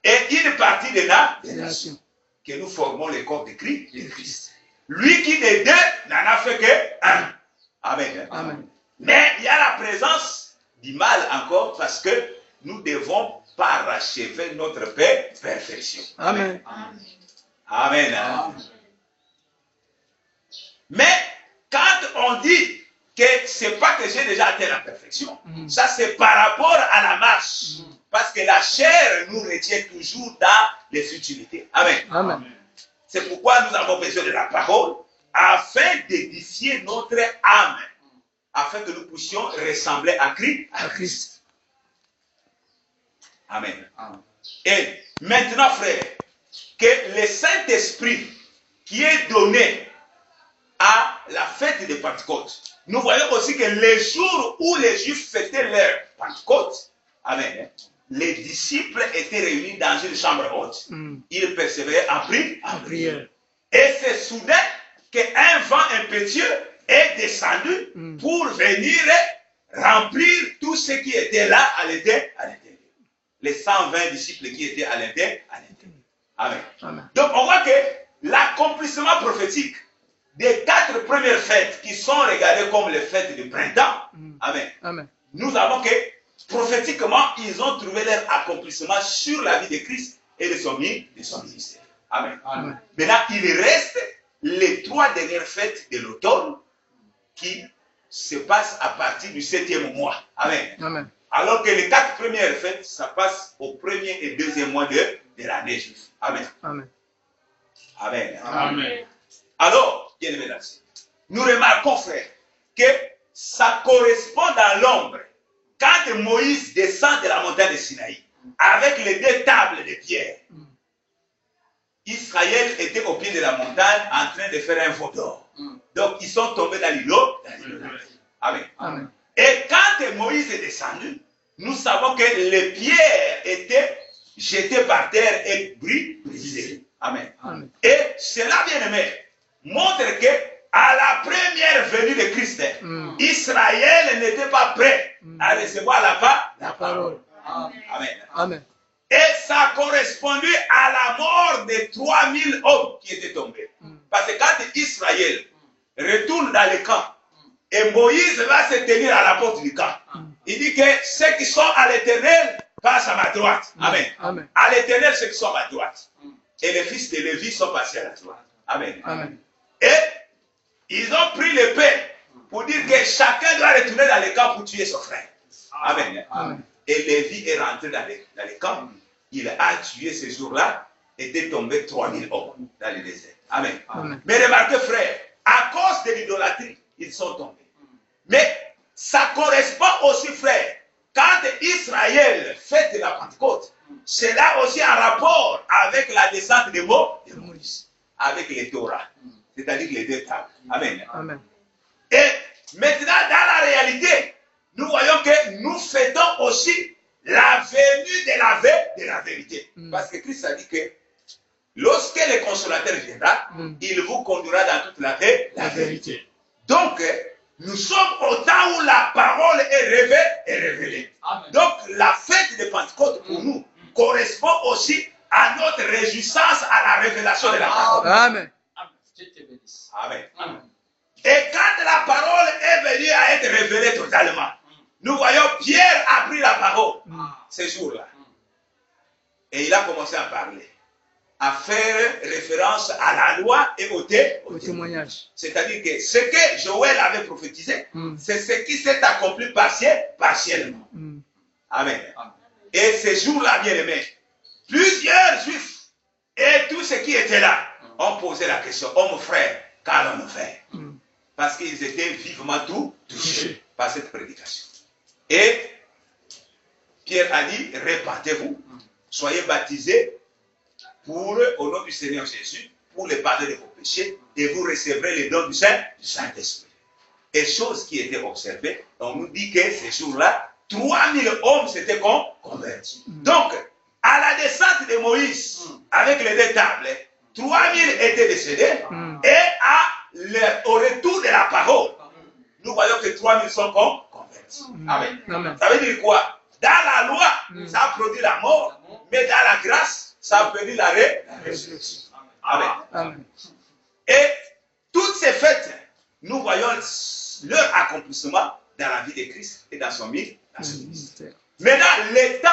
et une partie des nations. Que nous formons le corps de Christ. Lui qui des deux n'en a fait que un. Amen. Amen. Mais il y a la présence du mal encore parce que nous devons parachever notre perfection. Amen. Amen. Amen. Mais quand on dit que c'est pas que j'ai déjà atteint la perfection, ça c'est par rapport à la marche. Parce que la chair nous retient toujours dans les futilités. Amen. Amen. C'est pourquoi nous avons besoin de la parole afin d'édifier notre âme, afin que nous puissions ressembler à Christ. Amen. Amen. Et maintenant, frère, que le Saint-Esprit qui est donné à la fête de Pentecôte, nous voyons aussi que les jours où les Juifs fêtaient leur Pentecôte, amen, les disciples étaient réunis dans une chambre haute. Ils persévéraient en prière. Et c'est soudain qu'un vent impétueux est descendu pour venir remplir tout ce qui était là à l'intérieur. Les 120 disciples qui étaient à l'intérieur. Amen. Amen. Donc on voit que l'accomplissement prophétique des 4 premières fêtes qui sont regardées comme les fêtes du printemps, amen. Amen. Nous avons que prophétiquement, ils ont trouvé leur accomplissement sur la vie de Christ et de son ministère. Amen. Amen. Maintenant, il reste les 3 dernières fêtes de l'automne qui se passent à partir du 7e mois. Amen. Amen. Alors que les 4 premières fêtes, ça passe au 1er et 2e mois de l'année juive. Amen. Amen. Amen. Amen. Alors, bien aimé, nous remarquons, frère, que ça correspond dans l'ombre. Quand Moïse descend de la montagne de Sinaï avec les 2 tables de pierre, Israël était au pied de la montagne en train de faire un veau d'or. Donc ils sont tombés dans l'îlot. Amen. Amen. Et quand Moïse est descendu, nous savons que les pierres étaient jetées par terre et brisées. Amen. Amen. Et cela, bien aimé, montre que à la première venue de Christ, Israël n'était pas prêt à recevoir la parole. Amen. Amen. Et ça correspondait à la mort de 3000 hommes qui étaient tombés. Parce que quand Israël retourne dans le camp, et Moïse va se tenir à la porte du camp, il dit que ceux qui sont à l'Éternel passent à ma droite. Amen. Amen. À l'Éternel, ceux qui sont à ma droite. Et les fils de Lévi sont passés à la droite. Amen. Amen. Et ils ont pris l'épée pour dire que chacun doit retourner dans le camp pour tuer son frère. Amen. Amen. Et Lévi est rentré dans le camp. Il a tué ce jour-là. Était tombé 3000 hommes dans le désert. Amen. Amen. Mais remarquez, frère, à cause de l'idolâtrie, ils sont tombés. Mais ça correspond aussi, frère, quand Israël fête la Pentecôte, c'est là aussi un rapport avec la descente de Moïse, avec les Torah, c'est-à-dire les 2 tables. Amen. Amen. Et maintenant, dans la réalité, nous voyons que nous fêtons aussi la venue de la vérité. Parce que Christ a dit que lorsque le consolateur viendra, il vous conduira dans toute la vérité. Donc, nous sommes au temps où la parole est révélée. Amen. Donc, la fête de Pentecôte pour nous correspond aussi à notre réjouissance à la révélation de la parole. Amen. Amen. Amen. Et quand la parole est venue à être révélée totalement, nous voyons Pierre a pris la parole ce jour-là. Et il a commencé à parler, à faire référence à la loi et au témoignage. C'est-à-dire que ce que Joël avait prophétisé, c'est ce qui s'est accompli partiellement. Amen. Et ce jour-là, bien aimé, plusieurs juifs et tous ceux qui étaient là ont posé la question, oh mon frère, qu'allons-nous faire? Parce qu'ils étaient vivement touchés par cette prédication. Et Pierre a dit, répandez-vous, soyez baptisés au nom du Seigneur Jésus, pour le pardon de vos péchés, et vous recevrez les dons du Saint-Esprit. Et chose qui était observée, on nous dit que ce jour-là, 3000 hommes s'étaient convertis. Donc, à la descente de Moïse, avec les 2 tables, 3000 étaient décédés, et au retour de la parole, nous voyons que 3000 sont convertis. Amen. Amen. Ça veut dire quoi? Dans la loi, ça a produit la mort, mais dans la grâce, ça a produit la résurrection. Amen. Amen. Et toutes ces fêtes, nous voyons leur accomplissement dans la vie de Christ et dans son ministère. Maintenant, les temps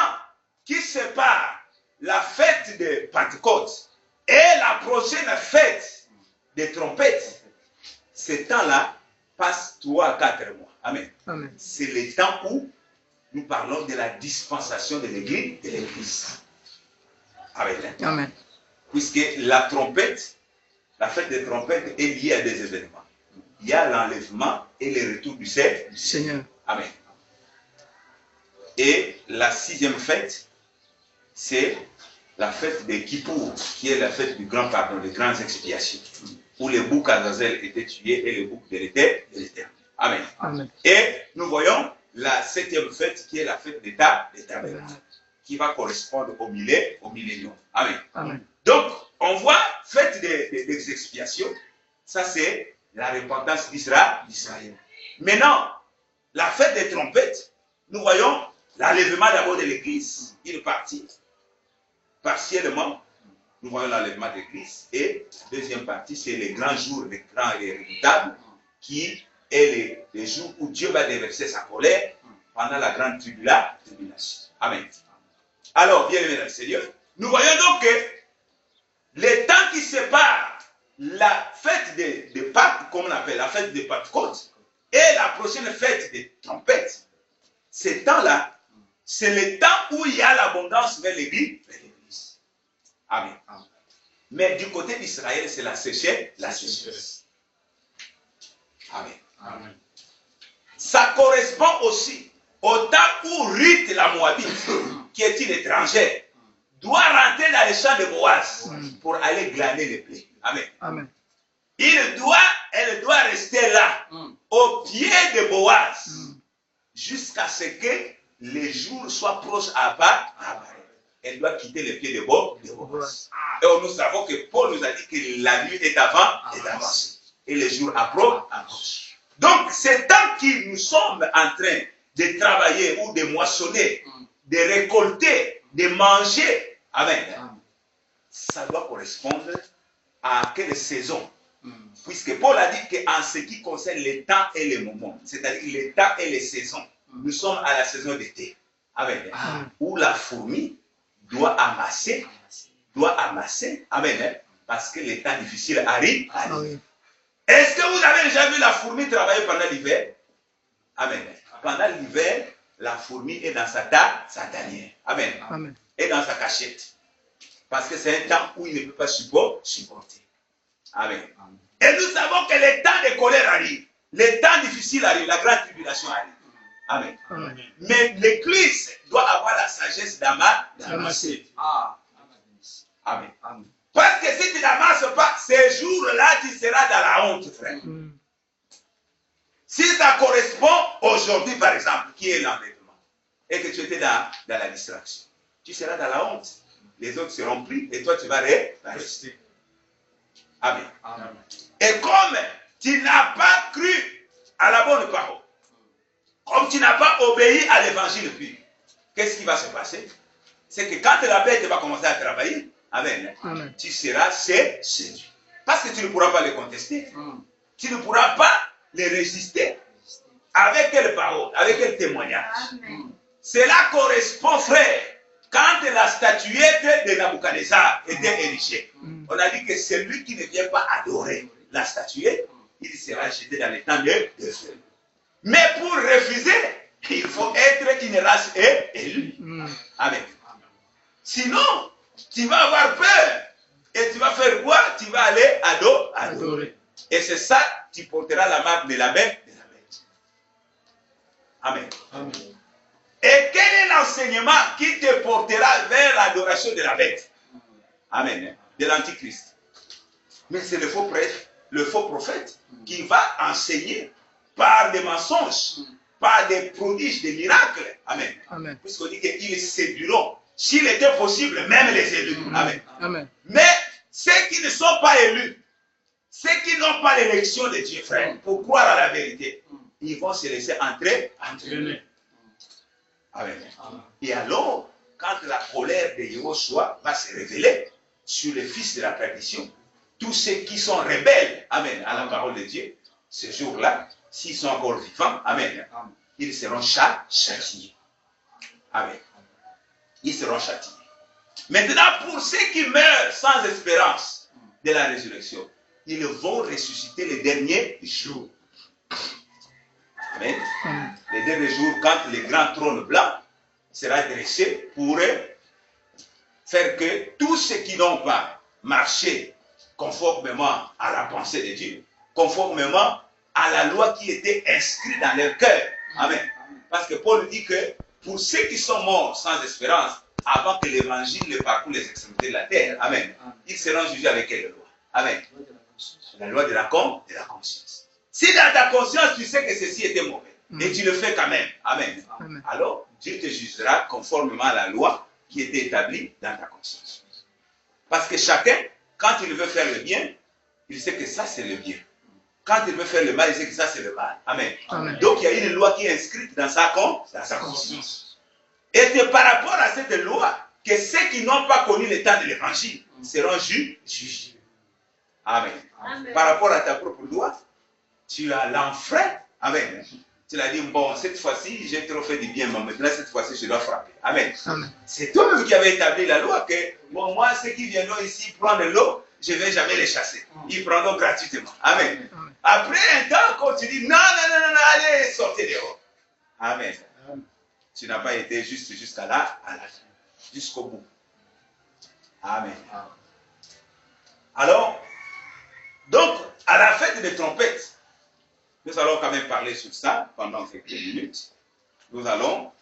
qui séparent la fête de Pentecôte et la prochaine fête des trompettes, ces temps-là passent 3 à 4 mois. Amen. Amen. C'est le temps où nous parlons de la dispensation de l'Église. Amen. Amen. Puisque la trompette, la fête des trompettes est liée à des événements. Il y a l'enlèvement et le retour du Seigneur. Amen. Et la 6e fête, c'est la fête de Kippour, qui est la fête du grand pardon, des grandes expiations, où les boucs à Azazel étaient tués et les boucs de l'Éternel. Amen. Amen. Et nous voyons la 7e fête, qui est la fête des tabernacles, qui va correspondre au millénium. Amen. Amen. Donc, on voit fête des expiations, ça c'est la repentance d'Israël. Maintenant, la fête des trompettes, nous voyons l'enlèvement d'abord de l'Église, une partie, partiellement, nous voyons l'enlèvement de l'Église, et la deuxième partie, c'est les grands jours, les grands et redoutables, qui est les jours où Dieu va déverser sa colère pendant la grande tribulation. Amen. Alors, bien aimé dans le Seigneur, nous voyons donc que les temps qui séparent la fête de Pâques, comme on appelle la fête de Pentecôte, et la prochaine fête des trompettes, ces temps-là, c'est le temps où il y a l'abondance vers l'Église. Amen. Mais du côté d'Israël, c'est la sécheresse. Amen. Amen. Ça correspond aussi au temps où Ruth la Moabite, qui est une étrangère, doit rentrer dans les champs de Boaz pour aller glaner les blés. Amen. Amen. Elle doit rester là, au pied de Boaz, jusqu'à ce que les jours soient proches à apparaître. Elle doit quitter les pieds de Boaz. Et nous savons que Paul nous a dit que la nuit est avancée et les jours approchent. Donc, c'est tant que nous sommes en train de travailler ou de moissonner, de récolter, de manger, amen, ça doit correspondre à quelle saison? Puisque Paul a dit qu'en ce qui concerne les temps et les moments, c'est-à-dire les temps et les saisons, nous sommes à la saison d'été, amen, où la fourmi doit amasser, amen, parce que les temps difficiles arrivent. Est-ce que vous avez déjà vu la fourmi travailler pendant l'hiver? Amen. Pendant l'hiver, la fourmi est dans sa tanière. Amen. Amen. Et dans sa cachette. Parce que c'est un temps où il ne peut pas supporter. Amen. Amen. Et nous savons que les temps de colère arrivent. Les temps difficiles arrivent. La grande tribulation arrive. Amen. Amen. Mais l'Église doit avoir la sagesse d'amasser. Amen. Amen. Parce que si tu n'amasses pas, ces jours-là, tu seras dans la honte, frère. Si ça correspond aujourd'hui, par exemple, qui est l'enlèvement, et que tu étais dans la distraction, tu seras dans la honte. Les autres seront pris et toi, tu vas rester. Amen. Amen. Et comme tu n'as pas cru à la bonne parole, comme tu n'as pas obéi à l'évangile pur, qu'est-ce qui va se passer? C'est que quand la bête va commencer à travailler, amen, amen, tu seras séduit. Parce que tu ne pourras pas les contester. Tu ne pourras pas les résister. Avec quelle parole? Avec quel témoignage? Amen. Cela correspond, frère, quand la statuette de Nabuchodonosor était érigée. On a dit que celui qui ne vient pas adorer la statuette, il sera jeté dans les temps de feu. Mais pour refuser, il faut être une race élue. Amen. Sinon, tu vas avoir peur. Et tu vas faire quoi? Tu vas aller adorer. Et c'est ça, tu porteras la marque de la bête. Amen. Amen. Et quel est l'enseignement qui te portera vers l'adoration de la bête? Amen. De l'Antichrist. Mais c'est le faux prêtre, le faux prophète qui va enseigner par des mensonges, par des prodiges, des miracles. Amen. Amen. Puisqu'on dit qu'ils séduiront, s'il était possible, même les élus. Amen. Amen. Mais ceux qui ne sont pas élus, ceux qui n'ont pas l'élection de Dieu, frère, pour croire à la vérité, ils vont se laisser entraîner. Amen. Et alors, quand la colère de Yahushua va se révéler sur les fils de la perdition, tous ceux qui sont rebelles, amen, à la parole de Dieu, ce jour-là, s'ils sont encore vivants, amen, ils seront châtiés. Amen. Ils seront châtiés. Maintenant, pour ceux qui meurent sans espérance de la résurrection, ils vont ressusciter les derniers jours. Amen. Les derniers jours, quand le grand trône blanc sera dressé pour faire que tous ceux qui n'ont pas marché conformément à la pensée de Dieu, conformément à la loi qui était inscrite dans leur cœur. Amen. Parce que Paul dit que pour ceux qui sont morts sans espérance, avant que l'évangile ne parcourt les extrémités de la terre, amen, ils seront jugés avec quelle loi? Amen. La loi de la conscience. Si dans ta conscience tu sais que ceci était mauvais, et tu le fais quand même, amen, alors Dieu te jugera conformément à la loi qui était établie dans ta conscience. Parce que chacun, quand il veut faire le bien, il sait que ça c'est le bien. Quand il veut faire le mal, il sait que ça c'est le mal. Amen. Donc il y a une loi qui est inscrite dans sa conscience. Et c'est par rapport à cette loi que ceux qui n'ont pas connu le temps de l'évangile seront jugés. Amen. Par rapport à ta propre loi, tu as l'enfreint. Amen. Tu l'as dit, bon, cette fois-ci, j'ai trop fait du bien, mais maintenant, cette fois-ci, je dois frapper. Amen. C'est toi-même qui avais établi la loi que, bon, moi, ceux qui viendront ici prendre l'eau, je ne vais jamais les chasser. Ils prendront gratuitement. Amen. Après un temps, quand tu dis, non, allez, sortez dehors. Amen. Tu n'as pas été juste jusqu'à là, à la fin, jusqu'au bout. Amen. Alors, donc, à la fête des trompettes, nous allons quand même parler sur ça pendant quelques minutes. Nous allons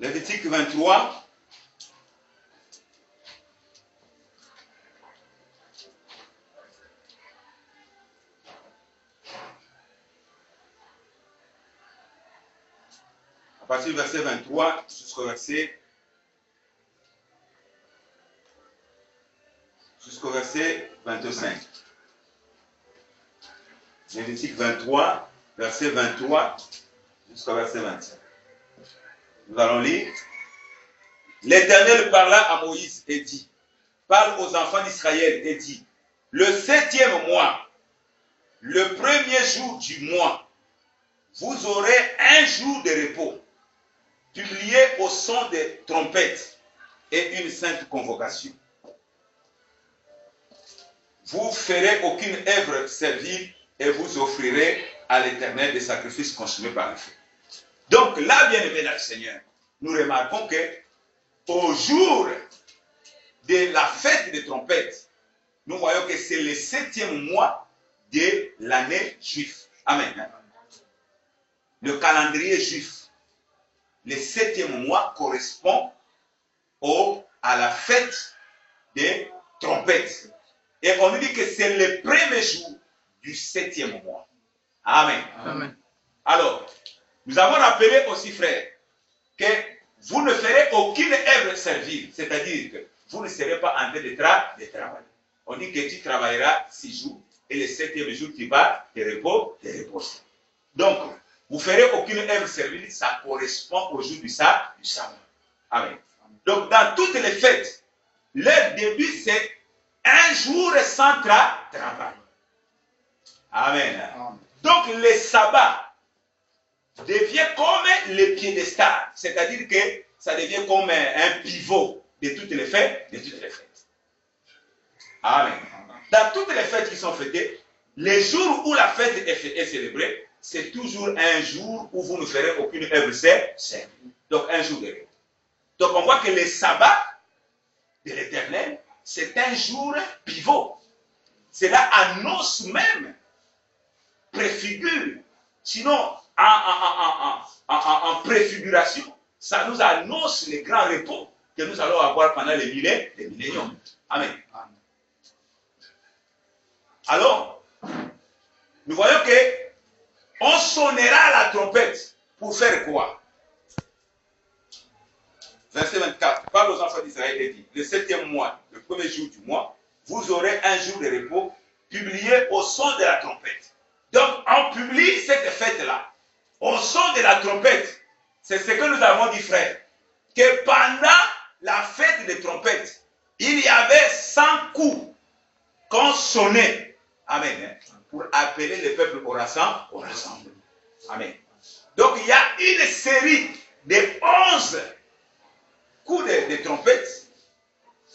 Lévitique 23. À partir du verset 23 jusqu'au verset 25. Lévitique 23, verset 23 jusqu'au verset 25. Nous allons lire. L'Éternel parla à Moïse et dit, parle aux enfants d'Israël et dit, le 7e mois, le premier jour du mois, vous aurez un jour de repos, publié au son des trompettes et une sainte convocation. Vous ferez aucune œuvre servile et vous offrirez à l'Éternel des sacrifices consumés par le feu. Donc là, bien aimé dans le Seigneur, nous remarquons que au jour de la fête des trompettes, nous voyons que c'est le 7e mois de l'année juive. Amen. Le calendrier juif, le 7e mois correspond à la fête des trompettes. Et on nous dit que c'est le premier jour du 7e mois. Amen. Amen. Alors, nous avons rappelé aussi, frères, que vous ne ferez aucune œuvre servile, c'est-à-dire que vous ne serez pas en train de travailler. On dit que tu travailleras 6 jours et le 7e jour tu vas te reposer. Donc, vous ferez aucune œuvre servile, ça correspond au jour du sabbat. Amen. Donc, dans toutes les fêtes, leur début c'est un jour sans travail. Amen. Donc, le sabbat devient comme le piédestal, c'est-à-dire que ça devient comme un pivot de toutes les fêtes. Amen. Dans toutes les fêtes qui sont fêtées, les jours où la fête est célébrée, c'est toujours un jour où vous ne ferez aucune œuvre servile. Donc un jour de repos. Donc on voit que le sabbat de l'Éternel, c'est un jour pivot. Cela annonce même, préfigure, sinon en préfiguration, ça nous annonce le grand repos que nous allons avoir pendant les milléniums. Amen. Alors, nous voyons que on sonnera la trompette pour faire quoi? Verset 24. Parle aux enfants d'Israël et dit, le 7e mois, le premier jour du mois, vous aurez un jour de repos publié au son de la trompette. Donc, on publie cette fête-là au son de la trompette. C'est ce que nous avons dit, frère. Que pendant la fête des trompettes, il y avait 100 coups qu'on sonnait. Amen. Pour appeler le peuple au rassemblement. Amen. Donc, il y a une série de 11 coups de trompette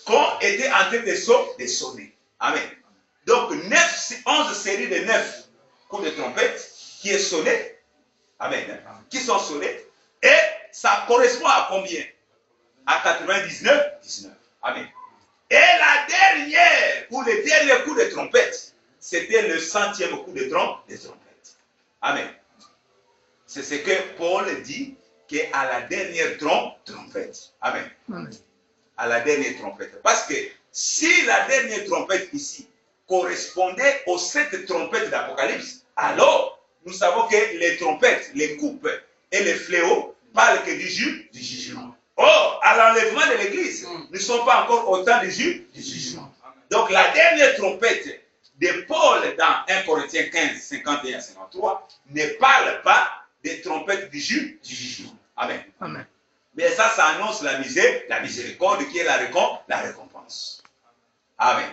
qu'on était en train de sonner. Amen. Donc, 11 séries de 9 coups de trompette qui est sonné. Amen. Qui sont sonnés. Et ça correspond à combien? À 99. 19. Amen. Et la dernière, ou le dernier coup de trompette, c'était le 100e coup de trompette. Amen. C'est ce que Paul dit, qu'à la dernière trompette. Amen. À la dernière trompette. Parce que si la dernière trompette ici correspondait aux 7 trompettes d'Apocalypse, alors nous savons que les trompettes, les coupes et les fléaux parlent que du jugement. Or, à l'enlèvement de l'Église, nous ne sommes pas encore au temps du jugement. Donc, la dernière trompette de Paul dans 1 Corinthiens 15, 51 53 ne parle pas des trompettes du jugement. Amen. Amen. Mais ça annonce la miséricorde qui est la récompense. Amen.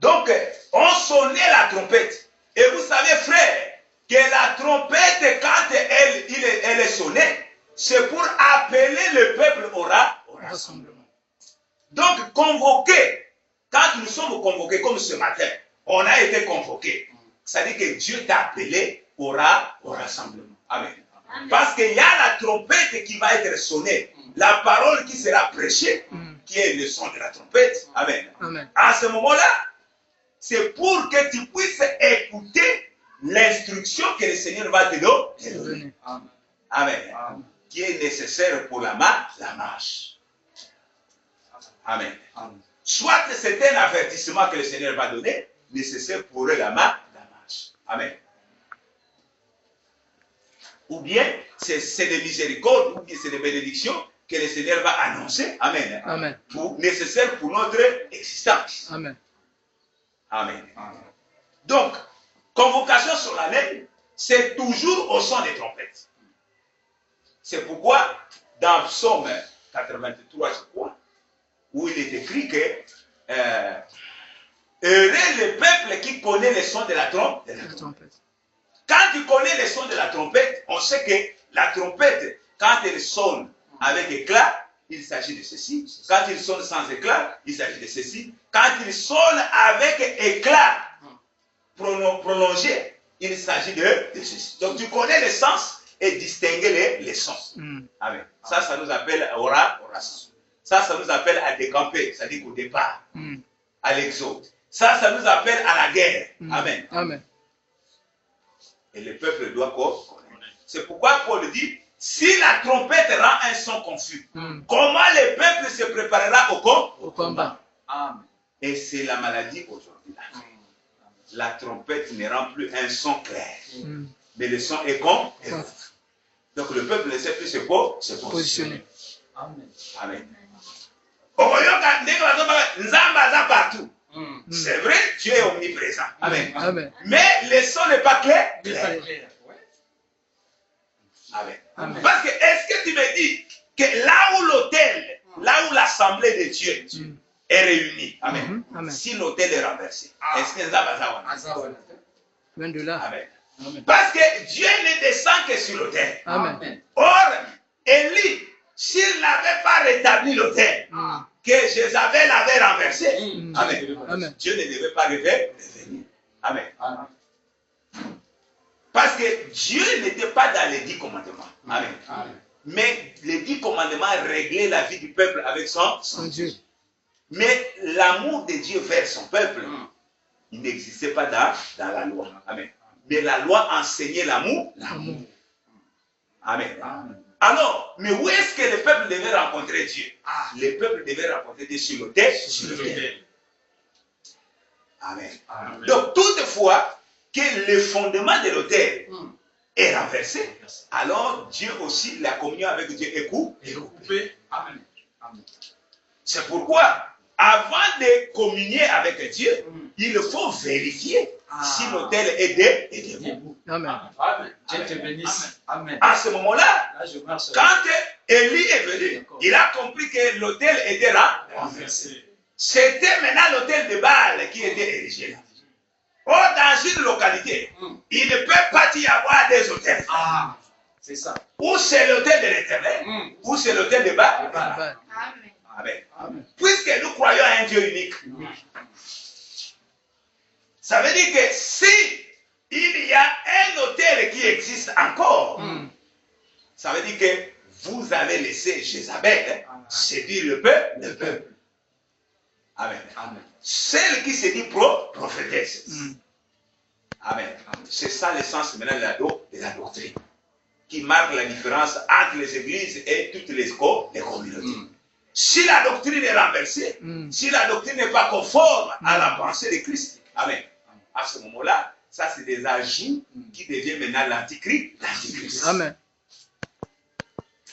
Donc, on sonnait la trompette. Et vous savez, frère, que la trompette, quand elle est sonnée, c'est pour appeler le peuple au rassemblement. Donc, convoquer, quand nous sommes convoqués, comme ce matin, on a été convoqués. Ça veut dire que Dieu t'a appelé au rassemblement. Amen. Parce qu'il y a la trompette qui va être sonnée, la parole qui sera prêchée, qui est le son de la trompette. Amen. Amen. À ce moment-là, c'est pour que tu puisses écouter l'instruction que le Seigneur va te donner. Amen. Amen. Qui est nécessaire pour la marche. Amen. Amen. Soit c'est un avertissement que le Seigneur va donner, nécessaire pour la marche. Amen. Ou bien c'est des miséricordes, ou bien c'est des bénédictions que le Seigneur va annoncer. Amen. Amen. Nécessaire pour notre existence. Amen. Amen. Amen. Donc, convocation solennelle, c'est toujours au son des trompettes. C'est pourquoi, dans Psaume 83, je crois, où il est écrit que heureux le peuple qui connaît le son de la trompette. Quand tu connais le son de la trompette, on sait que la trompette, quand elle sonne avec éclat, il s'agit de ceci. Quand il sonne sans éclat, il s'agit de ceci. Quand il sonne avec éclat prolongé, il s'agit de ceci. Donc tu connais le sens et distinguer les sons. Amen. Ça nous appelle oration. Ça nous appelle à décamper, c'est-à-dire qu'au départ, à l'exode. Ça nous appelle à la guerre. Amen. Amen. Et le peuple doit connaître. C'est pourquoi Paul dit, si la trompette rend un son confus, comment le peuple se préparera au combat? Amen. Et c'est la maladie aujourd'hui. La trompette ne rend plus un son clair. Mais le son est con. Donc le peuple ne sait plus se positionner. Amen. Amen. Partout. C'est vrai, Dieu est omniprésent. Amen. Amen. Mais le son n'est pas clair. Amen. Amen. Parce que est-ce que tu me dis que là où l'autel, là où l'assemblée de Dieu est réunie, amen. Amen. Si l'autel est renversé, est-ce que Amen. Amen. Parce que Dieu ne descend que sur l'autel. Amen. Or, Élie, s'il n'avait pas rétabli l'autel, que Jézabel avait renversé, amen. Amen. Dieu ne devait pas revenir. Amen. Amen. Parce que Dieu n'était pas dans les 10 commandements. Amen. Amen. Mais les 10 commandements réglaient la vie du peuple avec son Dieu. Mais l'amour de Dieu vers son peuple, il n'existait pas dans la loi. Amen. Mais la loi enseignait l'amour. Amen. Amen. Alors, mais où est-ce que le peuple devait rencontrer Dieu? Le peuple devait rencontrer Dieu sur l'autel. Sur l'autel. Amen. Amen. Donc, toutefois que le fondement de l'autel est renversé, alors Dieu aussi, la communion avec Dieu est coupée. Amen. Amen. C'est pourquoi, avant de communier avec Dieu, il faut vérifier si l'autel est debout. Amen. Amen. Dieu te bénisse. Amen. À ce moment-là, Là, je marche. quand Élie est venu, il a compris que l'autel était renversé. C'était maintenant l'autel de Baal qui était érigé. Or, dans une localité, il ne peut pas y avoir des autels. Ah, c'est ça. Ou c'est l'autel de l'Éternel, ou c'est l'autel de Baal. Amen. Amen. Amen. Puisque nous croyons à un Dieu unique, ça veut dire que si il y a un autel qui existe encore, ça veut dire que vous avez laissé Jézabel séduire le peuple. Amen. Amen. Celle qui se dit prophétesse. Amen. C'est ça le sens maintenant de la doctrine, qui marque la différence entre les églises et toutes les communautés. Si la doctrine est renversée, si la doctrine n'est pas conforme à la pensée de Christ, amen. À ce moment-là, ça c'est des ajouts qui deviennent maintenant l'antichrist. Amen.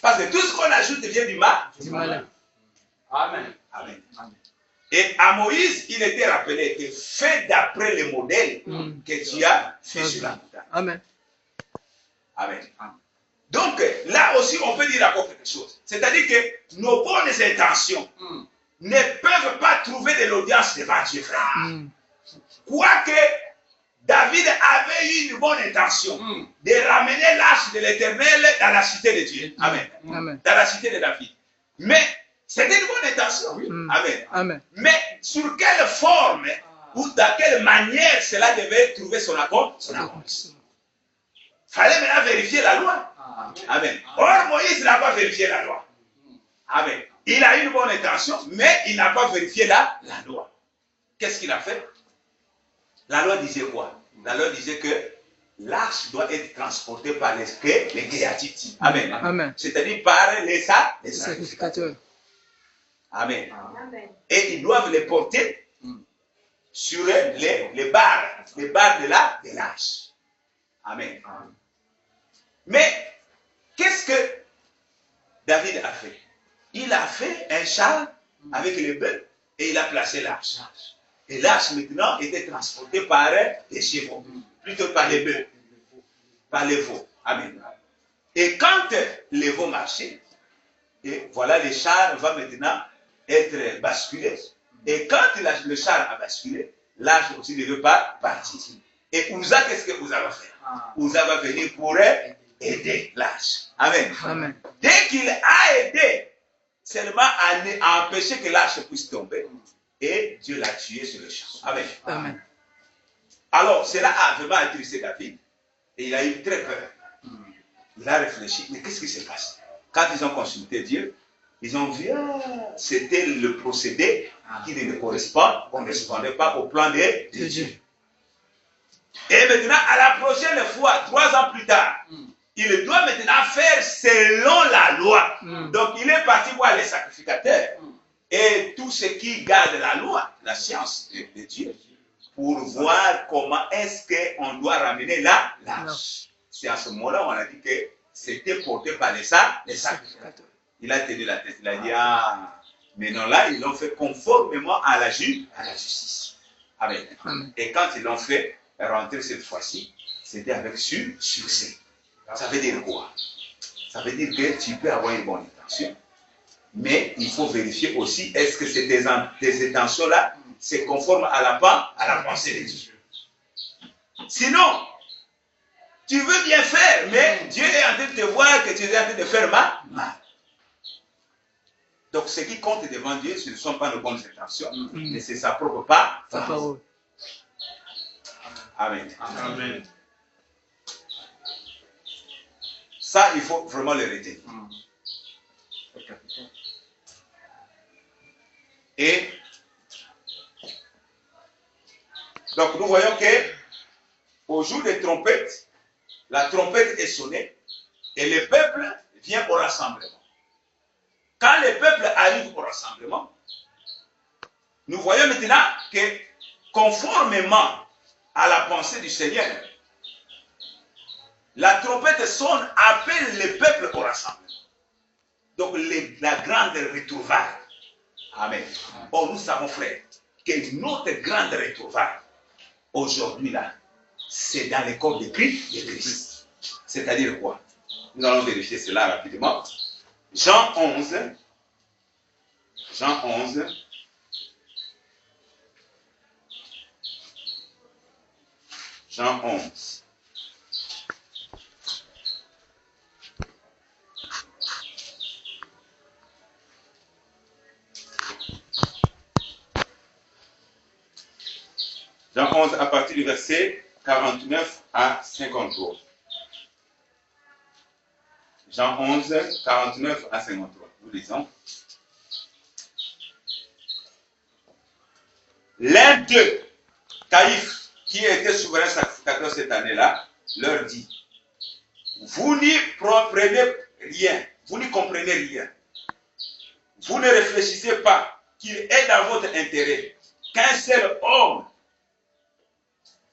Parce que tout ce qu'on ajoute devient du mal. Du malin. Amen. Amen. Amen. Et à Moïse, il était rappelé que fait d'après le modèle que tu as fait sur la montagne. Amen. Amen. Donc là aussi, on peut dire encore quelque chose. C'est-à-dire que nos bonnes intentions ne peuvent pas trouver de l'audience devant Dieu, frère. Quoique David avait eu une bonne intention de ramener l'arche de l'Éternel dans la cité de Dieu. Amen. Amen. Dans la cité de David. Mais c'était une bonne intention. Amen. Amen. Mais sur quelle forme ou dans quelle manière cela devait trouver son accomplissement? Fallait maintenant vérifier la loi. Amen. Or, Moïse n'a pas vérifié la loi. Amen. Il a eu une bonne intention, mais il n'a pas vérifié la loi. Qu'est-ce qu'il a fait? La loi disait quoi? La loi disait que l'arche doit être transportée par les Kéatites. Amen. Amen. C'est-à-dire par les sacrificateurs. Sacrificateur. Amen. Et ils doivent les porter sur les barres de l'arche. Amen. Mais qu'est-ce que David a fait? Il a fait un char avec les bœufs et il a placé l'arche. Et l'arche maintenant était transportée par les chevaux, plutôt par les bœufs, par les veaux. Amen. Et quand les veaux marchaient, et voilà, le char va maintenant être basculé. Et quand le char a basculé, l'arche aussi ne veut pas partir. Et Uza, qu'est-ce que Uza va faire? Uza va venir pour aider l'arche. Amen. Amen. Dès qu'il a aidé, seulement à empêcher que l'arche puisse tomber, et Dieu l'a tué sur le champ. Amen. Amen. Alors, cela a vraiment attristé David, et il a eu très peur. Il a réfléchi, mais qu'est-ce qui se passe? Quand ils ont consulté Dieu, ils ont vu, c'était le procédé qui ne correspondait pas au plan de Dieu. Et maintenant, à la prochaine fois, 3 ans plus tard, il doit maintenant faire selon la loi. Donc, il est parti voir les sacrificateurs et tous ceux qui gardent la loi, la science de Dieu, pour voir comment est-ce qu'on doit ramener l'arche. C'est à ce moment-là où on a dit que c'était porté par les sacrificateurs. Il a tenu la tête, il a dit, mais non, là, ils l'ont fait conformément à la justice. Amen. Et quand ils l'ont fait rentrer cette fois-ci, c'était avec succès. Ça veut dire quoi? Ça veut dire que tu peux avoir une bonne intention, mais il faut vérifier aussi, est-ce que tes intentions-là, c'est conforme à la pensée de Dieu. Sinon, tu veux bien faire, mais Dieu est en train de te voir que tu es en train de faire mal. Donc, ce qui compte devant Dieu, ce ne sont pas nos bonnes intentions, mais c'est sa propre parole. Amen. Amen. Ça, il faut vraiment le retenir. Et donc, nous voyons que au jour des trompettes, la trompette est sonnée et le peuple vient au rassemblement. Quand le peuple arrive au rassemblement, nous voyons maintenant que, conformément à la pensée du Seigneur, la trompette sonne, appelle le peuple au rassemblement. Donc, la grande retrouvaille. Amen. Or, nous savons, frère, que notre grande retrouvaille, aujourd'hui, là, c'est dans le corps de Christ. C'est-à-dire quoi? Nous allons vérifier cela rapidement. Jean 11. Jean 11. Jean 11. Jean 11 à partir du verset 49 à 53. Jean 11, 49 à 53. Nous lisons. L'un d'eux, Caïphe, qui était souverain sacrificateur cette année-là, leur dit, vous n'y comprenez rien, vous n'y comprenez rien. Vous ne réfléchissez pas qu'il est dans votre intérêt qu'un seul homme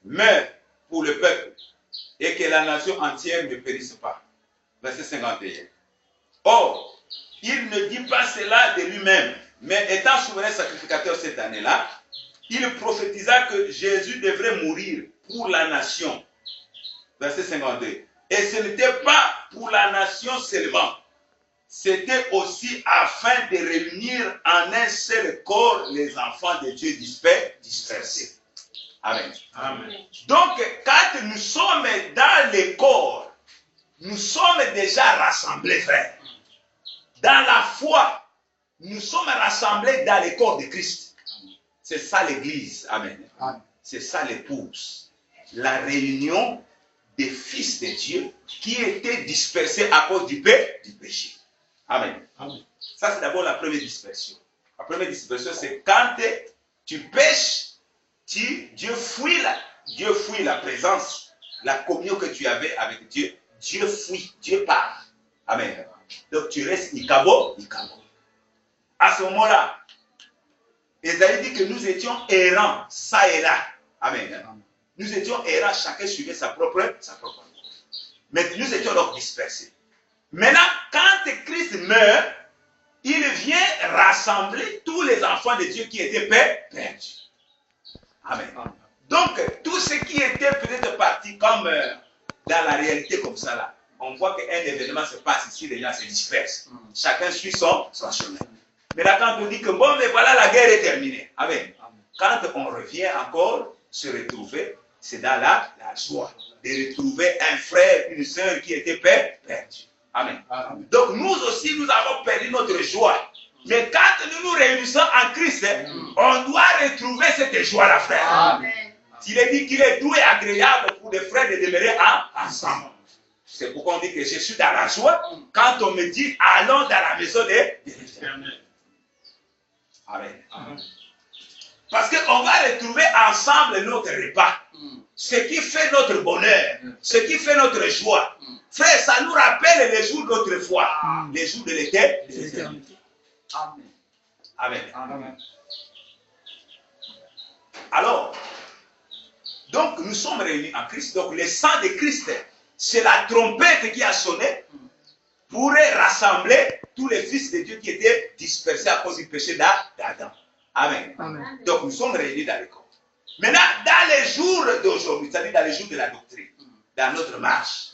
meurt pour le peuple et que la nation entière ne périsse pas. Verset 51. Or, il ne dit pas cela de lui-même, mais étant souverain sacrificateur cette année-là, il prophétisa que Jésus devrait mourir pour la nation. Verset 52. Et ce n'était pas pour la nation seulement, c'était aussi afin de réunir en un seul corps les enfants de Dieu dispersés. Amen. Amen. Donc, quand nous sommes dans le corps, nous sommes déjà rassemblés, frères. Dans la foi, nous sommes rassemblés dans le corps de Christ. C'est ça l'église. Amen. Amen. C'est ça l'épouse. La réunion des fils de Dieu qui étaient dispersés à cause du péché. Amen. Amen. Ça, c'est d'abord la première dispersion. La première dispersion, c'est quand tu pêches, Dieu fuit la présence, la communion que tu avais avec Dieu. Dieu fuit, Dieu part. Amen. Donc tu restes Ikabo. À ce moment-là, Esaïe dit que nous étions errants, ça et là. Amen. Nous étions errants, chacun suivait sa propre voie. Mais nous étions donc dispersés. Maintenant, quand Christ meurt, il vient rassembler tous les enfants de Dieu qui étaient perdus. Amen. Donc, tout ce qui était peut-être parti comme dans la réalité comme ça là, on voit qu'un événement se passe ici, les gens se dispersent. Chacun suit son chemin. Mais là, quand on dit que bon, mais voilà, la guerre est terminée. Amen. Quand on revient encore se retrouver, c'est dans la joie de retrouver un frère, une sœur qui était perdu. Amen. Amen. Donc nous aussi, nous avons perdu notre joie. Mais quand nous nous réunissons en Christ, on doit retrouver cette joie-là, frère. Amen. Il est dit qu'il est doux et agréable pour les frères de demeurer ensemble. C'est pourquoi on dit que je suis dans la joie quand on me dit allons dans la maison de l'Éternel. Amen. Amen. Parce qu'on va retrouver ensemble notre repas. Ce qui fait notre bonheur, ce qui fait notre joie. Frère, ça nous rappelle les jours d'autrefois, les jours de l'éternité. Amen. Amen. Amen. Alors, donc nous sommes réunis en Christ. Donc le sang de Christ, c'est la trompette qui a sonné pour rassembler tous les fils de Dieu qui étaient dispersés à cause du péché d'Adam. Amen. Amen. Donc nous sommes réunis dans le corps. Maintenant, dans les jours d'aujourd'hui, c'est-à-dire dans les jours de la doctrine, dans notre marche,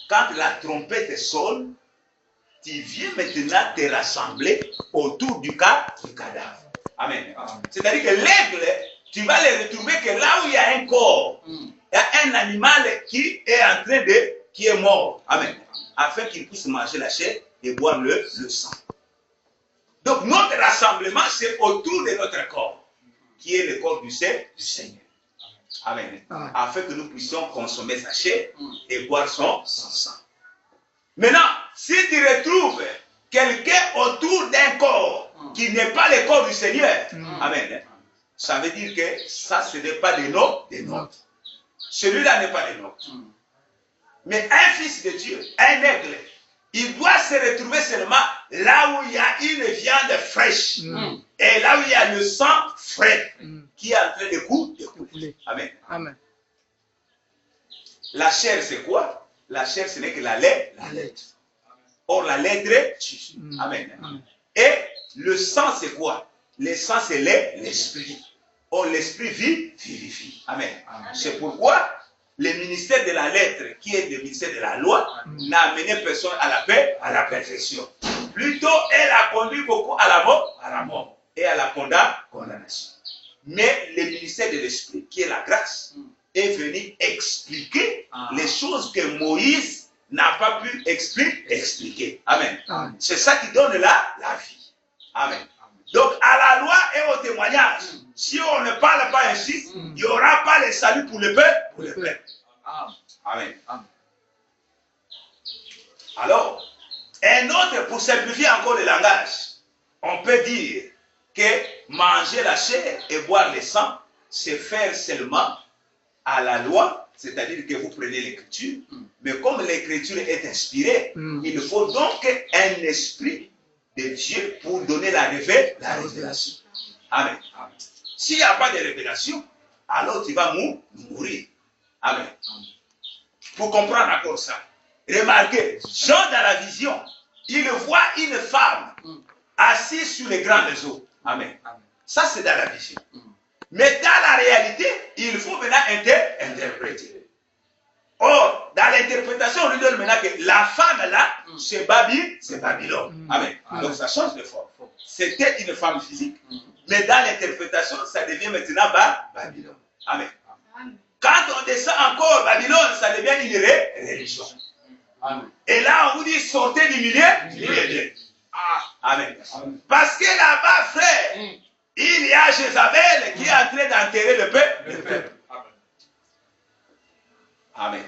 quand la trompette sonne, tu viens maintenant te rassembler autour du cadavre. Amen. C'est-à-dire que l'aigle, tu vas le retrouver que là où il y a un corps, il y a un animal qui est mort. Amen. Afin qu'il puisse manger la chair et boire le sang. Donc notre rassemblement, c'est autour de notre corps, qui est le corps du Seigneur. Amen. Afin que nous puissions consommer sa chair et boire son sang. Maintenant, si tu retrouves quelqu'un autour d'un corps qui n'est pas le corps du Seigneur, amen, ça veut dire que ça, ce n'est pas des nôtres. Celui-là n'est pas des nôtres. Mais un fils de Dieu, un aigle, il doit se retrouver seulement là où il y a une viande fraîche. Et là où il y a le sang frais qui est en train de couler. Amen. Amen. La chair, c'est quoi? La chair, ce n'est que la lettre. Or, la lettre tue. Amen. Et le sang, c'est quoi? Le sang, c'est l'esprit. Or, l'esprit vivifie. Amen. C'est pourquoi le ministère de la lettre, qui est le ministère de la loi, n'a amené personne à la paix, à la perfection. Plutôt, elle a conduit beaucoup à la mort et à la condamnation. Mais le ministère de l'esprit, qui est la grâce, est venu expliquer les choses que Moïse n'a pas pu expliquer. Amen. C'est ça qui donne la vie. Amen. Donc, à la loi et au témoignage, si on ne parle pas ainsi, il n'y aura pas le salut pour le peuple. Amen. Alors, un autre, pour simplifier encore le langage, on peut dire que manger la chair et boire le sang, c'est faire seulement à la loi, c'est-à-dire que vous prenez l'écriture, mais comme l'écriture est inspirée, il faut donc un esprit de Dieu pour donner la révélation. Amen. S'il n'y a pas de révélation, alors tu vas mourir. Amen. Pour comprendre encore ça, remarquez, Jean dans la vision, il voit une femme assise sur les grandes eaux. Amen. Ça c'est dans la vision. Mais dans la réalité, il faut maintenant interpréter. Or, dans l'interprétation, on lui donne maintenant que la femme là, c'est Babylone. Amen. Donc ça change de forme. C'était une femme physique, mais dans l'interprétation, ça devient maintenant Babylone. Amen. Quand on descend encore Babylone, ça devient une religion. Et là, on vous dit sortez du milieu d'eux. Amen. Parce que là-bas, frère, il y a Jézabel qui est en train d'enterrer le peuple. Amen.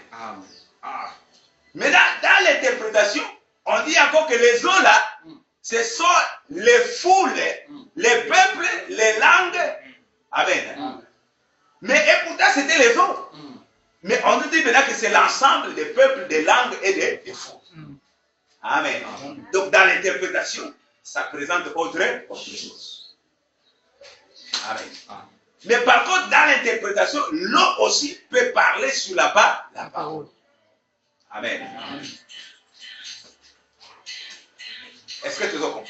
Maintenant, dans l'interprétation, on dit encore que les eaux là, ce sont les foules, les peuples, les langues. Amen. Mais et pourtant, c'était les eaux. Mais on nous dit maintenant que c'est l'ensemble des peuples, des langues et des foules. Amen. Donc, dans l'interprétation, ça présente autre chose. Amen. Mais par contre, dans l'interprétation, l'eau aussi peut parler sur la parole. Amen. Est-ce que tu comprends?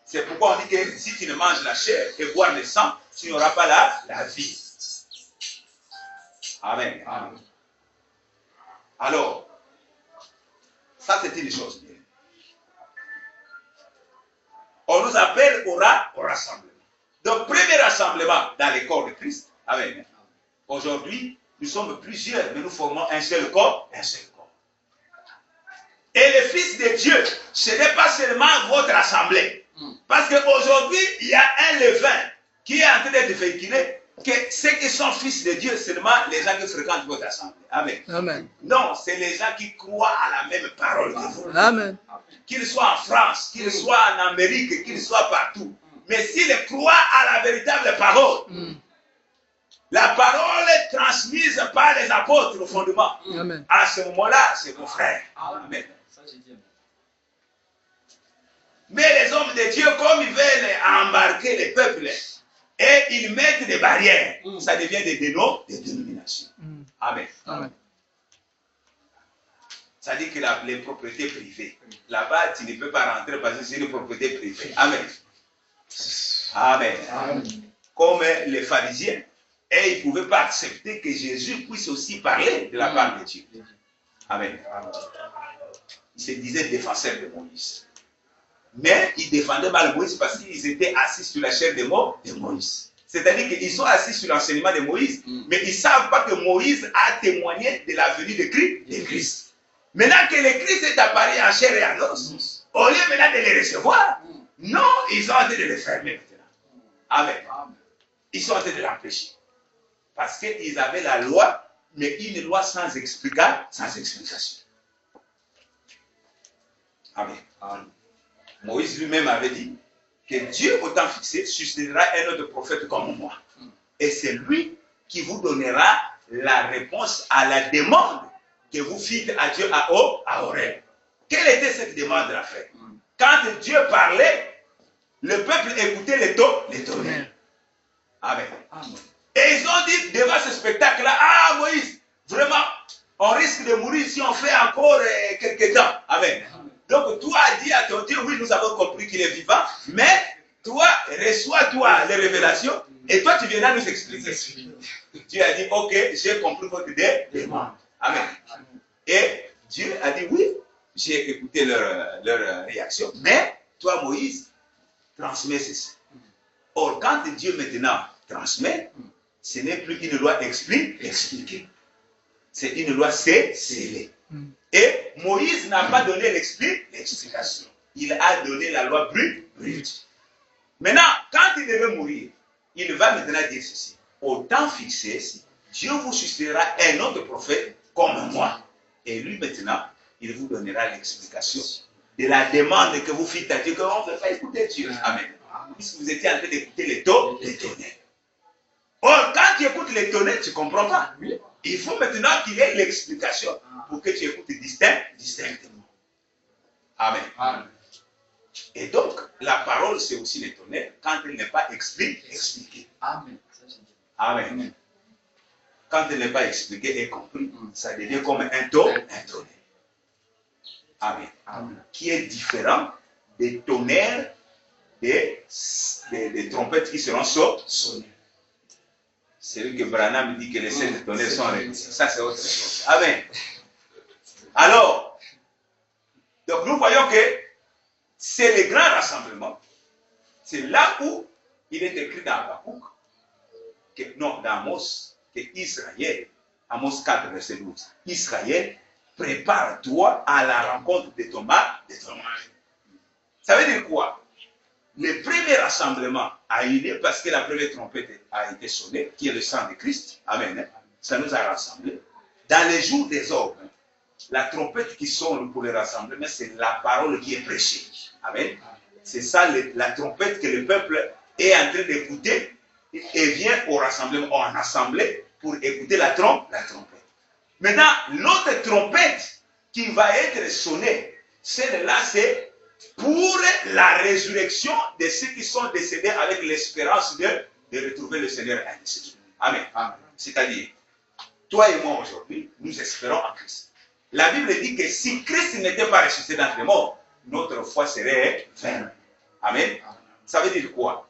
C'est pourquoi on dit que si tu ne manges la chair et bois le sang, tu n'auras pas la vie. Amen. Alors, ça c'est une chose bien. On nous appelle au rassemblement. Donc, premier rassemblement dans les corps de Christ. Amen. Aujourd'hui, nous sommes plusieurs, mais nous formons un seul corps. Et le Fils de Dieu, ce n'est pas seulement votre assemblée. Parce qu'aujourd'hui, il y a un levain qui est en train d'être véhiculé, que ceux qui sont fils de Dieu, seulement les gens qui fréquentent votre assemblée. Amen. Amen. Non, c'est les gens qui croient à la même parole que vous. Amen. Qu'ils soient en France, qu'ils soient en Amérique, qu'ils soient partout. Mais s'ils croient à la véritable parole, la parole transmise par les apôtres au fondement, à ce moment-là, c'est vos frères. Amen. Mais les hommes de Dieu, comme ils veulent embarquer les peuples, et ils mettent des barrières, ça devient des dénominations. Amen. Ça dit que les propriétés privées, là-bas, tu ne peux pas rentrer parce que c'est une propriété privée. Amen. Amen. Comme les pharisiens, et ils ne pouvaient pas accepter que Jésus puisse aussi parler de la part de Dieu. Amen. Ils se disaient défenseurs de Moïse. Mais ils défendaient mal Moïse parce qu'ils étaient assis sur la chair de Moïse. C'est-à-dire qu'ils sont assis sur l'enseignement de Moïse, mais ils ne savent pas que Moïse a témoigné de la venue de Christ. Maintenant que le Christ est apparu en chair et en os, au lieu maintenant de les recevoir, non, ils sont en train de les fermer maintenant. Amen. Ils sont en train de l'empêcher. Parce qu'ils avaient la loi, mais une loi sans explication. Amen. Moïse lui-même avait dit que Dieu, au temps fixé, suscitera un autre prophète comme moi. Et c'est lui qui vous donnera la réponse à la demande que vous fîtes à Dieu à Horeb. Quelle était cette demande-là, frère? Quand Dieu parlait, le peuple écoutait les tonnerres. Amen. Et ils ont dit devant ce spectacle-là, ah Moïse, vraiment, on risque de mourir si on fait encore quelques temps. Amen. Donc toi dis à ton Dieu, oui, nous avons compris qu'il est vivant, mais toi, reçois-toi les révélations et toi tu viendras nous expliquer. Dieu a dit, ok, j'ai compris votre demande. Amen. Et Dieu a dit, oui, j'ai écouté leur réaction, mais toi Moïse, transmets ceci. Or, quand Dieu maintenant transmet, ce n'est plus une loi expliquée. C'est une loi scellée. Et Moïse n'a pas donné l'explication. Il a donné la loi brute. Maintenant, quand il devait mourir, il va maintenant dire ceci. Au temps fixé, Dieu vous suscitera un autre prophète comme moi. Et lui maintenant, il vous donnera l'explication de la demande que vous faites à Dieu, qu'on ne fait pas écouter Dieu. Amen. Puisque vous étiez en train d'écouter les tonnerres. Or, quand tu écoutes les tonnerres, tu ne comprends pas. Il faut maintenant qu'il y ait l'explication pour que tu écoutes distinctement. Amen. Et donc, la parole, c'est aussi les tonnerres quand elle n'est pas expliquée. Amen. Quand elle n'est pas expliquée et comprise, ça devient comme un tonnerre. Amen. Qui est différent des tonnerres des trompettes qui seront sonnées. C'est lui que Branham dit que les 7 tonnerres sont réunis. Ça, c'est autre chose. Amen. Alors, donc nous voyons que c'est le grand rassemblement. C'est là où il est écrit dans Habakkuk, dans Amos, que Israël, Amos 4, verset 12, Israël, prépare-toi à la rencontre de ton mari. Ça veut dire quoi? Le premier rassemblement a eu lieu parce que la première trompette a été sonnée, qui est le sang de Christ. Amen. Ça nous a rassemblés. Dans les jours des hommes, la trompette qui sonne pour le rassemblement, c'est la parole qui est prêchée. Amen. C'est ça la trompette que le peuple est en train d'écouter et vient au rassemblement, en assemblée, pour écouter la trompette. Maintenant, l'autre trompette qui va être sonnée, celle-là, c'est pour la résurrection de ceux qui sont décédés avec l'espérance de retrouver le Seigneur ainsi. Amen. C'est-à-dire, toi et moi aujourd'hui, nous espérons en Christ. La Bible dit que si Christ n'était pas ressuscité d'entre les morts, notre foi serait vaine. Amen. Ça veut dire quoi?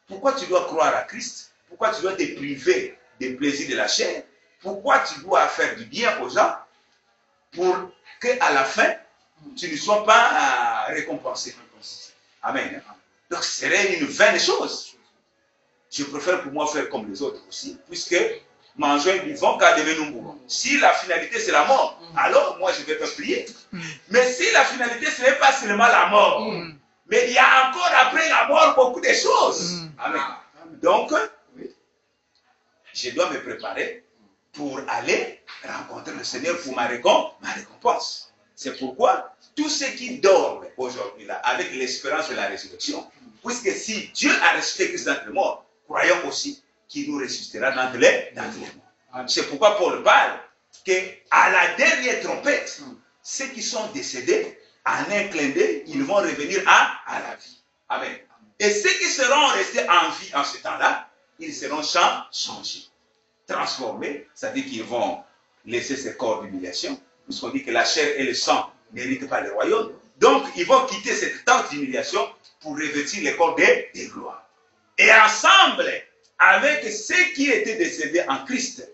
Pourquoi tu dois croire à Christ? Pourquoi tu dois te priver des plaisirs de la chair? Pourquoi tu dois faire du bien aux gens pour qu'à la fin, tu ne sois pas récompensé? Amen. Donc, ce serait une vaine chose. Je préfère pour moi faire comme les autres aussi, puisque mangeons et buvons car demain nous mourrons. Si la finalité c'est la mort, alors moi je vais pas prier. Mais si la finalité ce n'est pas seulement la mort, mais il y a encore après la mort beaucoup de choses. Amen. Donc, je dois me préparer pour aller rencontrer le Seigneur pour ma récompense. C'est pourquoi tous ceux qui dorment aujourd'hui là, avec l'espérance de la résurrection, puisque si Dieu a ressuscité Christ d'entre les morts, croyons aussi qu'il nous ressuscitera d'entre les morts. C'est pourquoi Paul parle qu'à la dernière trompette, ceux qui sont décédés, en un clin d'œil, ils vont revenir à la vie. Amen. Et ceux qui seront restés en vie en ce temps-là, ils seront changés, transformés, c'est-à-dire qu'ils vont laisser ces corps d'humiliation, puisqu'on dit que la chair et le sang n'héritent pas le royaume. Donc, ils vont quitter cette tente d'humiliation pour revêtir les corps de gloire. Et ensemble, avec ceux qui étaient décédés en Christ,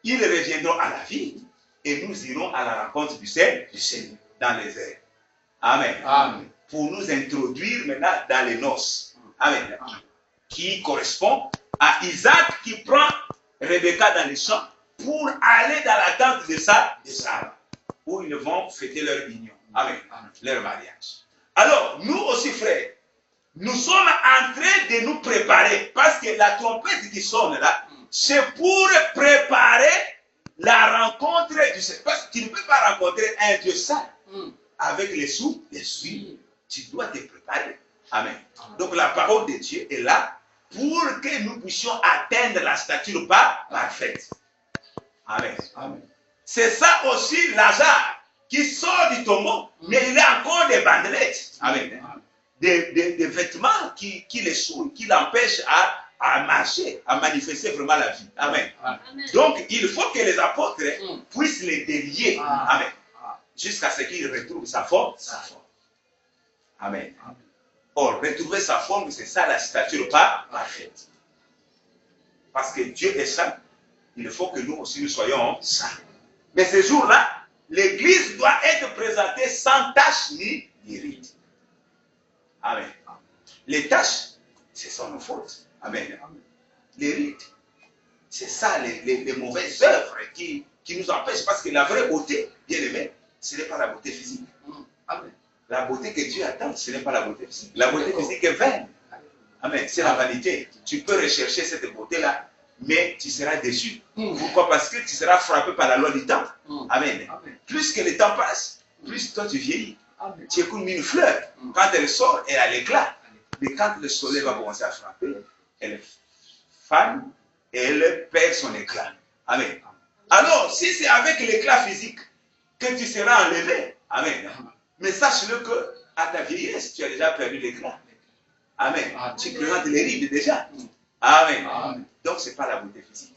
ils reviendront à la vie et nous irons à la rencontre du Seigneur dans les airs. Amen. Amen. Pour nous introduire maintenant dans les noces. Amen. Qui correspond à Isaac qui prend Rebecca dans les champs pour aller dans la tente de Sarah, où ils vont fêter leur union. Amen. Leur mariage. Alors, nous aussi, frères, nous sommes en train de nous préparer parce que la trompette qui sonne là, c'est pour préparer la rencontre du Seigneur. Parce que tu ne peux pas rencontrer un Dieu saint avec les sous. Tu dois te préparer. Amen. Donc la parole de Dieu est là pour que nous puissions atteindre la stature parfaite. Amen. C'est ça aussi Lazare qui sort du tombeau, mais il a encore des bandelettes. Amen. Des vêtements qui les souillent, qui l'empêchent à marcher, à manifester vraiment la vie. Amen. Donc, il faut que les apôtres puissent les délier. Amen. Jusqu'à ce qu'ils retrouvent sa forme. Amen. Or, retrouver sa forme, c'est ça la stature parfaite. Parce que Dieu est saint, il faut que nous aussi nous soyons saints. Mais ce jour-là, l'Église doit être présentée sans tache ni ride. Amen. Les taches, ce sont nos fautes. Amen. Les rides, c'est ça les mauvaises œuvres qui nous empêchent. Parce que la vraie beauté, bien aimé, ce n'est pas la beauté physique. Amen. La beauté que Dieu attend, ce n'est pas la beauté physique. La beauté physique est vaine. Amen. C'est la vanité. Tu peux rechercher cette beauté-là, mais tu seras déçu. Pourquoi? Parce que tu seras frappé par la loi du temps. Amen. Plus que le temps passe, plus toi tu vieillis. Tu es comme une fleur. Quand elle sort, elle a l'éclat. Mais quand le soleil va commencer à frapper, elle fane et elle perd son éclat. Amen. Alors, si c'est avec l'éclat physique que tu seras enlevé, amen. Mais sache-le que à ta vieillesse, tu as déjà perdu l'éclat. Amen. Tu présentes les rides déjà. Amen. Donc, ce n'est pas la beauté physique.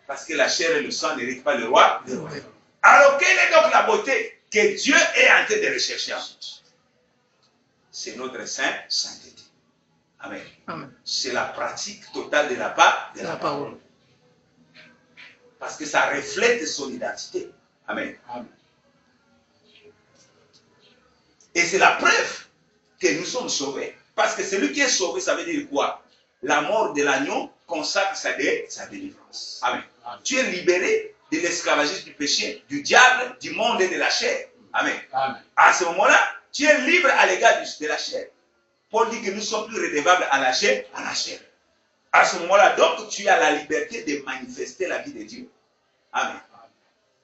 Parce que la chair et le sang n'héritent pas le roi. Alors, quelle est donc la beauté que Dieu est en train de rechercher? C'est notre sainteté. Amen. C'est la pratique totale de la parole. Parce que ça reflète son identité. Amen. Et c'est la preuve que nous sommes sauvés. Parce que celui qui est sauvé, ça veut dire quoi? La mort de l'agneau consacre sa délivrance. Amen. Tu es libéré de l'esclavagisme du péché, du diable, du monde et de la chair. Amen. À ce moment-là, tu es libre à l'égard de la chair. Paul dit que nous sommes plus redevables à la chair. À ce moment-là, donc, tu as la liberté de manifester la vie de Dieu. Amen.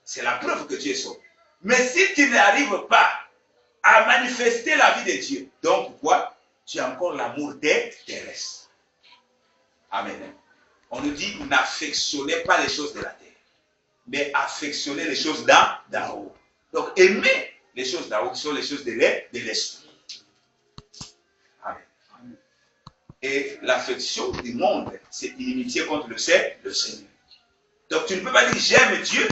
C'est la preuve que tu es sauvé. Mais si tu n'arrives pas à manifester la vie de Dieu, donc quoi? Tu as encore l'amour terrestre. Amen. On nous dit, n'affectionnez pas les choses de la terre, mais affectionnez les choses d'en haut. Donc, aimez les choses d'en haut, qui sont les choses de l'esprit. Amen. Et l'affection du monde, c'est inimitié contre le Seigneur. Donc, tu ne peux pas dire, j'aime Dieu,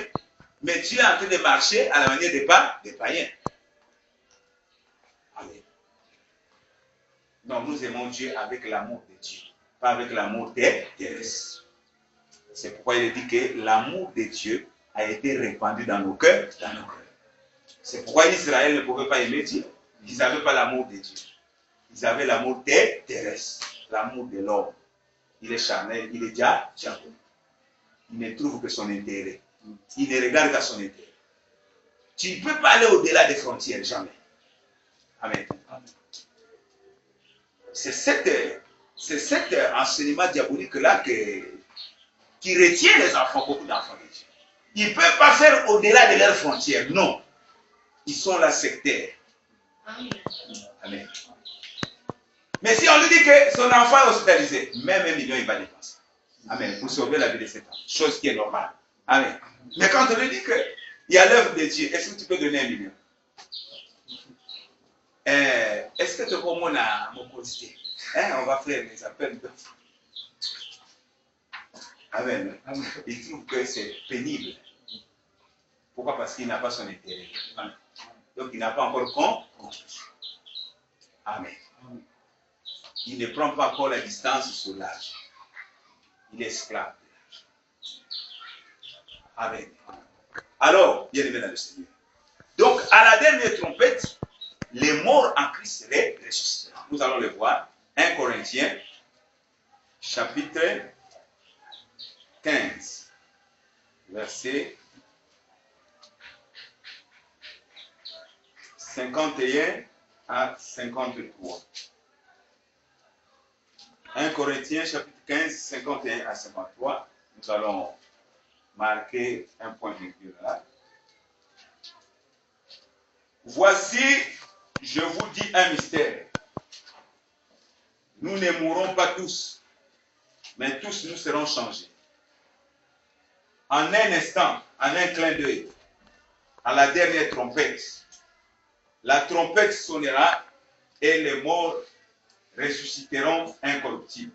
mais tu es en train de marcher à la manière des païens. Amen. Non, nous aimons Dieu avec l'amour de Dieu, pas avec l'amour terrestre. C'est pourquoi il dit que l'amour de Dieu a été répandu dans nos cœurs. C'est pourquoi Israël ne pouvait pas aimer Dieu. Ils n'avaient pas l'amour de Dieu. Ils avaient l'amour terrestre, l'amour de l'homme. Il est charnel, il est diabolique. Il ne trouve que son intérêt. Il ne regarde qu'à son intérêt. Tu ne peux pas aller au-delà des frontières, jamais. Amen. C'est cet enseignement diabolique-là qui retient les enfants, beaucoup d'enfants de Dieu. Ils ne peuvent pas faire au-delà de leurs frontières. Non. Ils sont là sectaires. Amen. Mais si on lui dit que son enfant est hospitalisé, même 1 million, il va dépenser. Amen. Pour sauver la vie de cet enfant. Chose qui est normale. Amen. Mais quand on lui dit qu'il y a l'œuvre de Dieu, est-ce que tu peux donner 1 million? Est-ce que tu peux mon quantité? On va faire les appels d'offres. Amen. Il trouve que c'est pénible. Pourquoi? Parce qu'il n'a pas son intérêt. Amen. Donc il n'a pas encore compris. Amen. Il ne prend pas encore la distance sur l'âge. Il est esclave de l'âge. Amen. Alors, bien aimé dans le Seigneur. Donc, à la dernière trompette, les morts en Christ ressusciteront. Nous allons le voir. 1 Corinthiens, chapitre 15, verset 51 à 53. 1 Corinthiens, chapitre 15, 51 à 53. Nous allons marquer un point de vue là. Voici, je vous dis un mystère. Nous ne mourrons pas tous, mais tous nous serons changés. En un instant, en un clin d'œil, à la dernière trompette. La trompette sonnera et les morts ressusciteront incorruptibles.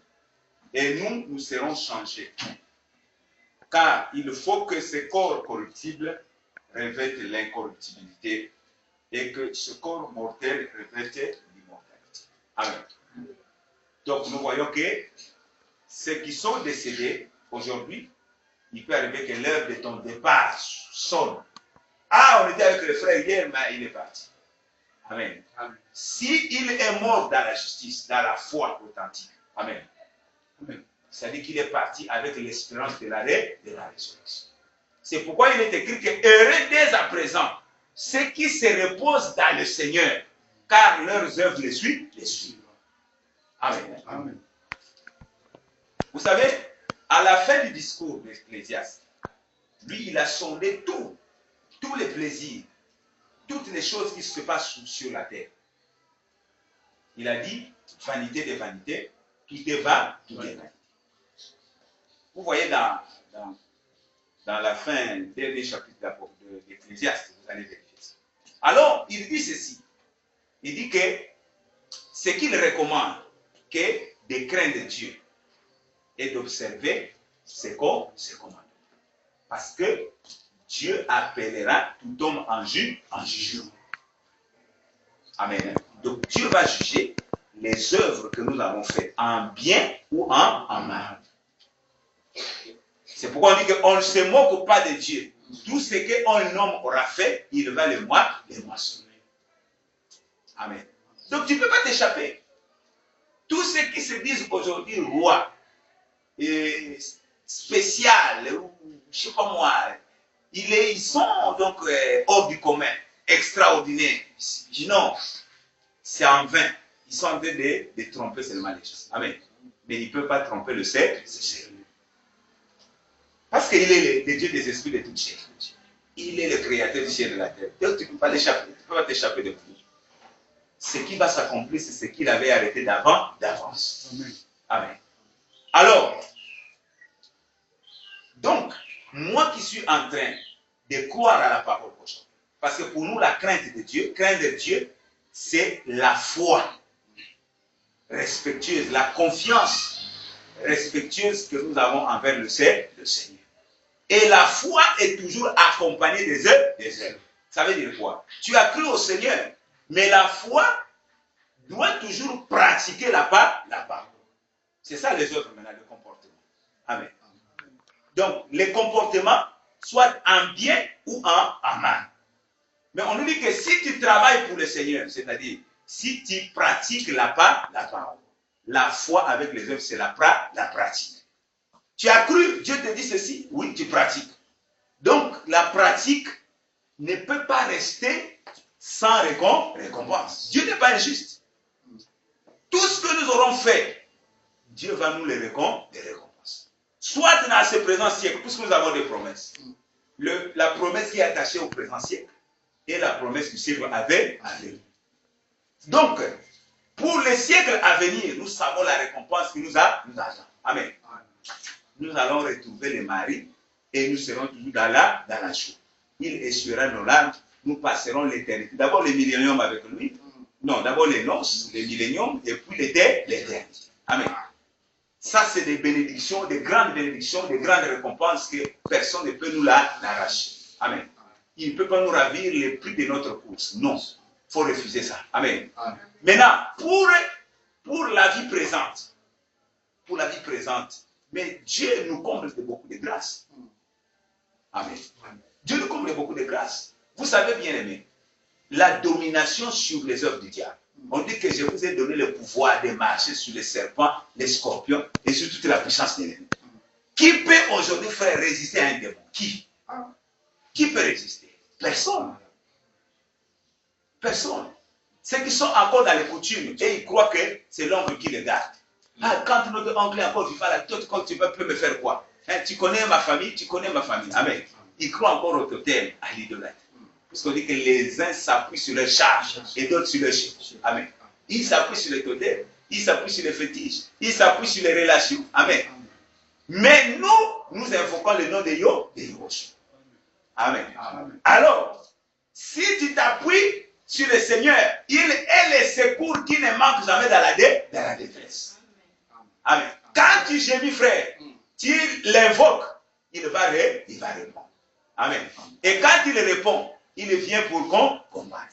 Et nous, nous serons changés. Car il faut que ce corps corruptible revête l'incorruptibilité et que ce corps mortel revête l'immortalité. Amen. Donc nous voyons que ceux qui sont décédés aujourd'hui, il peut arriver que l'heure de ton départ sonne. Ah, on était avec le frère hier, mais il est parti. Amen. Amen. S'il est mort dans la justice, dans la foi authentique, Amen. Amen. C'est-à-dire qu'il est parti avec l'espérance de la résurrection. C'est pourquoi il est écrit que heureux dès à présent ceux qui se reposent dans le Seigneur, car leurs œuvres les suivent. Amen. Amen. Vous savez, à la fin du discours de l'Ecclésiaste, lui, il a sondé tous les plaisirs, toutes les choses qui se passent sur la terre. Il a dit, vanité des vanités, tout est vain, tout est vanité. Vous voyez dans la fin du dernier chapitre de l'Ecclésiaste, vous allez vérifier ça. Alors, il dit ceci. Il dit que ce qu'il recommande, que de craindre Dieu et d'observer ses commandements. Parce que Dieu appellera tout homme en jugement. Amen. Donc Dieu va juger les œuvres que nous avons faites en bien ou en mal. C'est pourquoi on dit qu'on ne se moque pas de Dieu. Tout ce qu'un homme aura fait, il va le moissonner. Amen. Donc tu ne peux pas t'échapper. Tous ceux qui se disent aujourd'hui roi, spécial, ou je ne sais pas moi, ils sont donc hors du commun, extraordinaires. Non, c'est en vain. Ils sont en train de tromper seulement les gens. Amen. Mais ils ne peuvent pas tromper le ciel. Parce qu'il est le Dieu des esprits de toute chair. Il est le créateur du ciel et de la terre. Donc tu ne peux pas l'échapper. Tu ne peux pas t'échapper de lui. Ce qui va s'accomplir, c'est ce qu'il avait arrêté d'avance. Amen. Amen. Alors, donc, moi qui suis en train de croire à la parole prochaine, parce que pour nous, la crainte de Dieu, craindre Dieu, c'est la foi respectueuse, la confiance respectueuse que nous avons envers le Seigneur. Et la foi est toujours accompagnée des œuvres. Ça veut dire quoi? Tu as cru au Seigneur, mais la foi doit toujours pratiquer la parole. C'est ça les œuvres maintenant, le comportement. Amen. Donc, les comportements, soit en bien ou en mal. Mais on nous dit que si tu travailles pour le Seigneur, c'est-à-dire si tu pratiques la parole, la foi avec les œuvres, c'est la pratique. Tu as cru, Dieu te dit ceci, oui, tu pratiques. Donc, la pratique ne peut pas rester sans récompense. Dieu n'est pas injuste. Tout ce que nous aurons fait, Dieu va nous les récompenser. Soit dans ce présent siècle, puisque nous avons des promesses. La promesse qui est attachée au présent siècle et la promesse du siècle à venir. Donc, pour les siècles à venir, nous savons la récompense qui nous attend. Amen. Nous allons retrouver les maris et nous serons toujours dans la joie. Il essuiera nos larmes, nous passerons l'éternité. D'abord les milléniums avec lui. Non, d'abord les noces, les milléniums et puis l'éternité. Amen. Ça, c'est des bénédictions, des grandes récompenses que personne ne peut nous l'arracher. Amen. Il ne peut pas nous ravir les prix de notre course. Non, il faut refuser ça. Amen. Amen. Maintenant, pour la vie présente, mais Dieu nous comble de beaucoup de grâce. Amen. Dieu nous comble de beaucoup de grâce. Vous savez bien aimé, la domination sur les œuvres du diable. On dit que je vous ai donné le pouvoir de marcher sur les serpents, les scorpions et sur toute la puissance de l'ennemi. Qui peut aujourd'hui faire résister à un démon? Qui peut résister? Personne. Personne. Ceux qui sont encore dans les coutumes et ils croient que c'est l'oncle qui les garde. Ah, quand notre oncle est encore vivant, quand tu peux me faire quoi? Hein, tu connais ma famille, Amen. Ils croient encore au totem, à l'idolâtre. Parce qu'on dit que les uns s'appuient sur leur charge et d'autres sur leur chiffre. Amen. Ils s'appuient sur les totems, ils s'appuient sur les fétiches, ils s'appuient sur les relations. Amen. Mais nous invoquons le nom de Yahushua. Amen. Amen. Alors, si tu t'appuies sur le Seigneur, il est le secours qui ne manque jamais dans la détresse. Amen. Quand tu gémis, frère, tu l'invoques, il va répondre. Amen. Et quand il répond, il vient pour combattre.